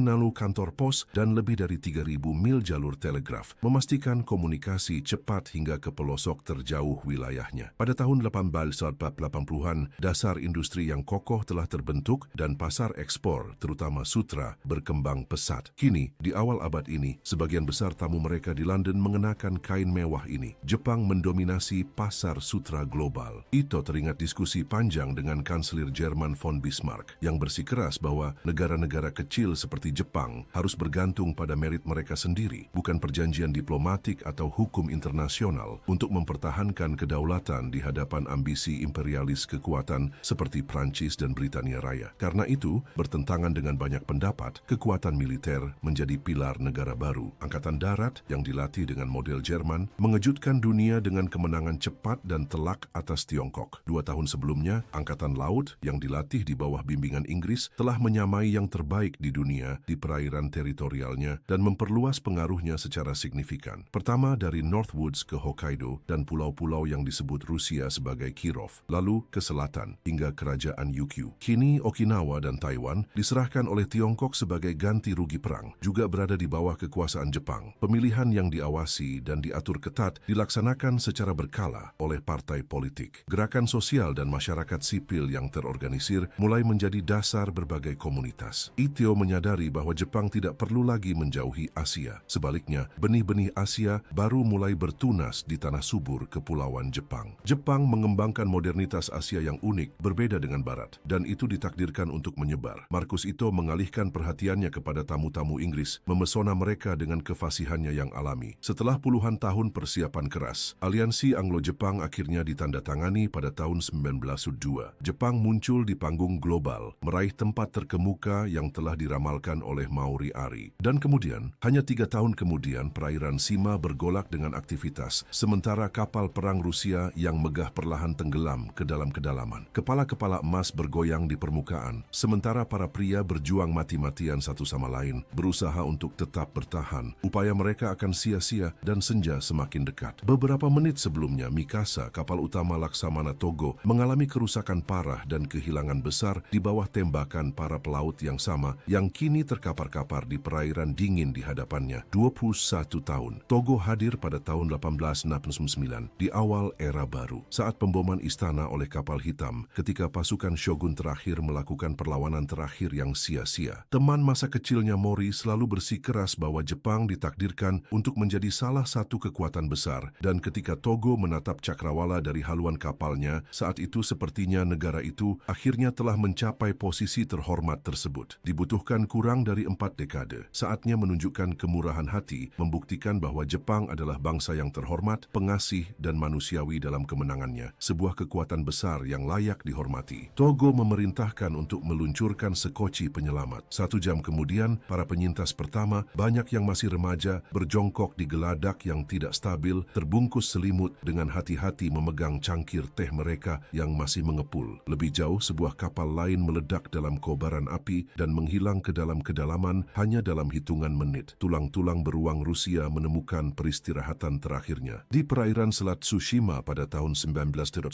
lalu kantor pos dan lebih dari 3.000 mil jalur telegraf, memastikan komunikasi cepat hingga ke pelosok terjauh wilayahnya. Pada tahun 1880-an, dasar industri yang kokoh telah terbentuk dan pasar ekspor, terutama sutra, berkembang pesat. Kini, di awal abad ini, sebagian besar tamu mereka di London mengenakan kain mewah ini. Jepang mendominasi pasar sutra global. Ito teringat diskusi panjang dengan Kanselir Jerman von Bismarck yang bersikeras bahwa negara-negara kecil seperti Jepang harus bergantung pada merit mereka sendiri, bukan perjanjian diplomatik atau hukum internasional untuk mempertahankan kedaulatan di hadapan ambisi imperialis kekuatan seperti Prancis dan Britania Raya. Karena itu, bertentangan dengan banyak pendapat, kekuatan militer menjadi pilar negara baru. Angkatan darat yang dilatih dengan model Jerman mengejutkan dunia dengan kemenangan cepat dan telak atas Tiongkok. 2 tahun sebelumnya, Angkatan Laut yang dilatih di bawah bimbingan Inggris telah menyamai yang terbaik di dunia di perairan teritorialnya dan memperluas pengaruhnya secara signifikan. Pertama dari Northwoods ke Hokkaido dan pulau-pulau yang disebut Rusia sebagai Kirov, lalu ke selatan hingga kerajaan Ryukyu. Kini Okinawa dan Taiwan diserahkan oleh Tiongkok sebagai ganti rugi perang, juga berada di bawah kekuasaan Jepang. Pemilihan yang diawasi dan diatur ketat dilaksanakan secara berkala oleh partai politik. Gerakan sosial dan masyarakat sipil yang terorganisir mulai menjadi dasar berbagai komunitas. Ito menyadari bahwa Jepang tidak perlu lagi menjauhi Asia. Sebaliknya, benih-benih Asia baru mulai bertunas di tanah subur kepulauan Jepang. Jepang mengembangkan modernitas Asia yang unik, berbeda dengan Barat, dan itu ditakdirkan untuk menyebar. Marcus Ito mengalihkan perhatiannya kepada tamu-tamu Inggris, memesona mereka dengan kefasihannya yang alami. Setelah puluhan tahun persiapan keras, aliansi Anglo-Jepang akhirnya ditandatangani pada tahun 1902. Jepang muncul di panggung global, meraih tempat terkemuka yang telah diramalkan oleh Mauri Ari. Dan kemudian, hanya 3 tahun kemudian, perairan Shima bergolak dengan aktivitas, sementara kapal perang Rusia yang megah perlahan tenggelam ke dalam kedalaman. Kepala-kepala emas bergoyang di permukaan, sementara para pria berjuang mati-matian satu sama lain, berusaha untuk tetap bertahan. Upaya mereka akan sia-sia dan senja semakin dekat. Beberapa menit sebelumnya, Mikasa, kapal utama Laksamana Togo, mengalami kerusakan parah dan kehilangan besar di bawah tembakan para pelaut yang sama yang kini terkapar-kapar di perairan dingin di hadapannya. 21 tahun. Togo hadir pada tahun 1869 di awal era baru, saat pemboman istana oleh kapal hitam ketika pasukan shogun terakhir melakukan perlawanan terakhir yang sia-sia. Teman masa kecilnya Mori selalu bersikeras bahwa Jepang ditakdirkan untuk menjadi salah satu kekuatan besar, dan ketika Togo menatap cakrawala dari haluan kapalnya, saat itu sepertinya negara itu akhirnya telah mencapai posisi terhormat tersebut. Dibutuhkan kurang dari 4 dekade. Saatnya menunjukkan kemurahan hati, membuktikan bahwa Jepang adalah bangsa yang terhormat, pengasih, dan manusiawi dalam kemenangannya. Sebuah kekuatan besar yang layak dihormati. Togo memerintah dipatahkan untuk meluncurkan sekoci penyelamat. 1 jam kemudian, para penyintas pertama, banyak yang masih remaja, berjongkok di geladak yang tidak stabil, terbungkus selimut dengan hati-hati memegang cangkir teh mereka yang masih mengepul. Lebih jauh, sebuah kapal lain meledak dalam kobaran api dan menghilang ke dalam kedalaman hanya dalam hitungan menit. Tulang-tulang beruang Rusia menemukan peristirahatan terakhirnya. Di perairan Selat Tsushima pada tahun 1905,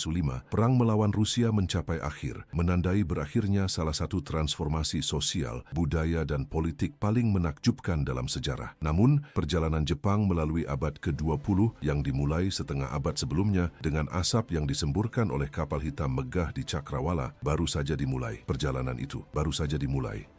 perang melawan Rusia mencapai akhir, menandai berakhirnya salah satu transformasi sosial, budaya dan politik paling menakjubkan dalam sejarah. Namun, perjalanan Jepang melalui abad ke-20 yang dimulai setengah abad sebelumnya dengan asap yang disemburkan oleh kapal hitam megah di Cakrawala baru saja dimulai. Perjalanan itu baru saja dimulai.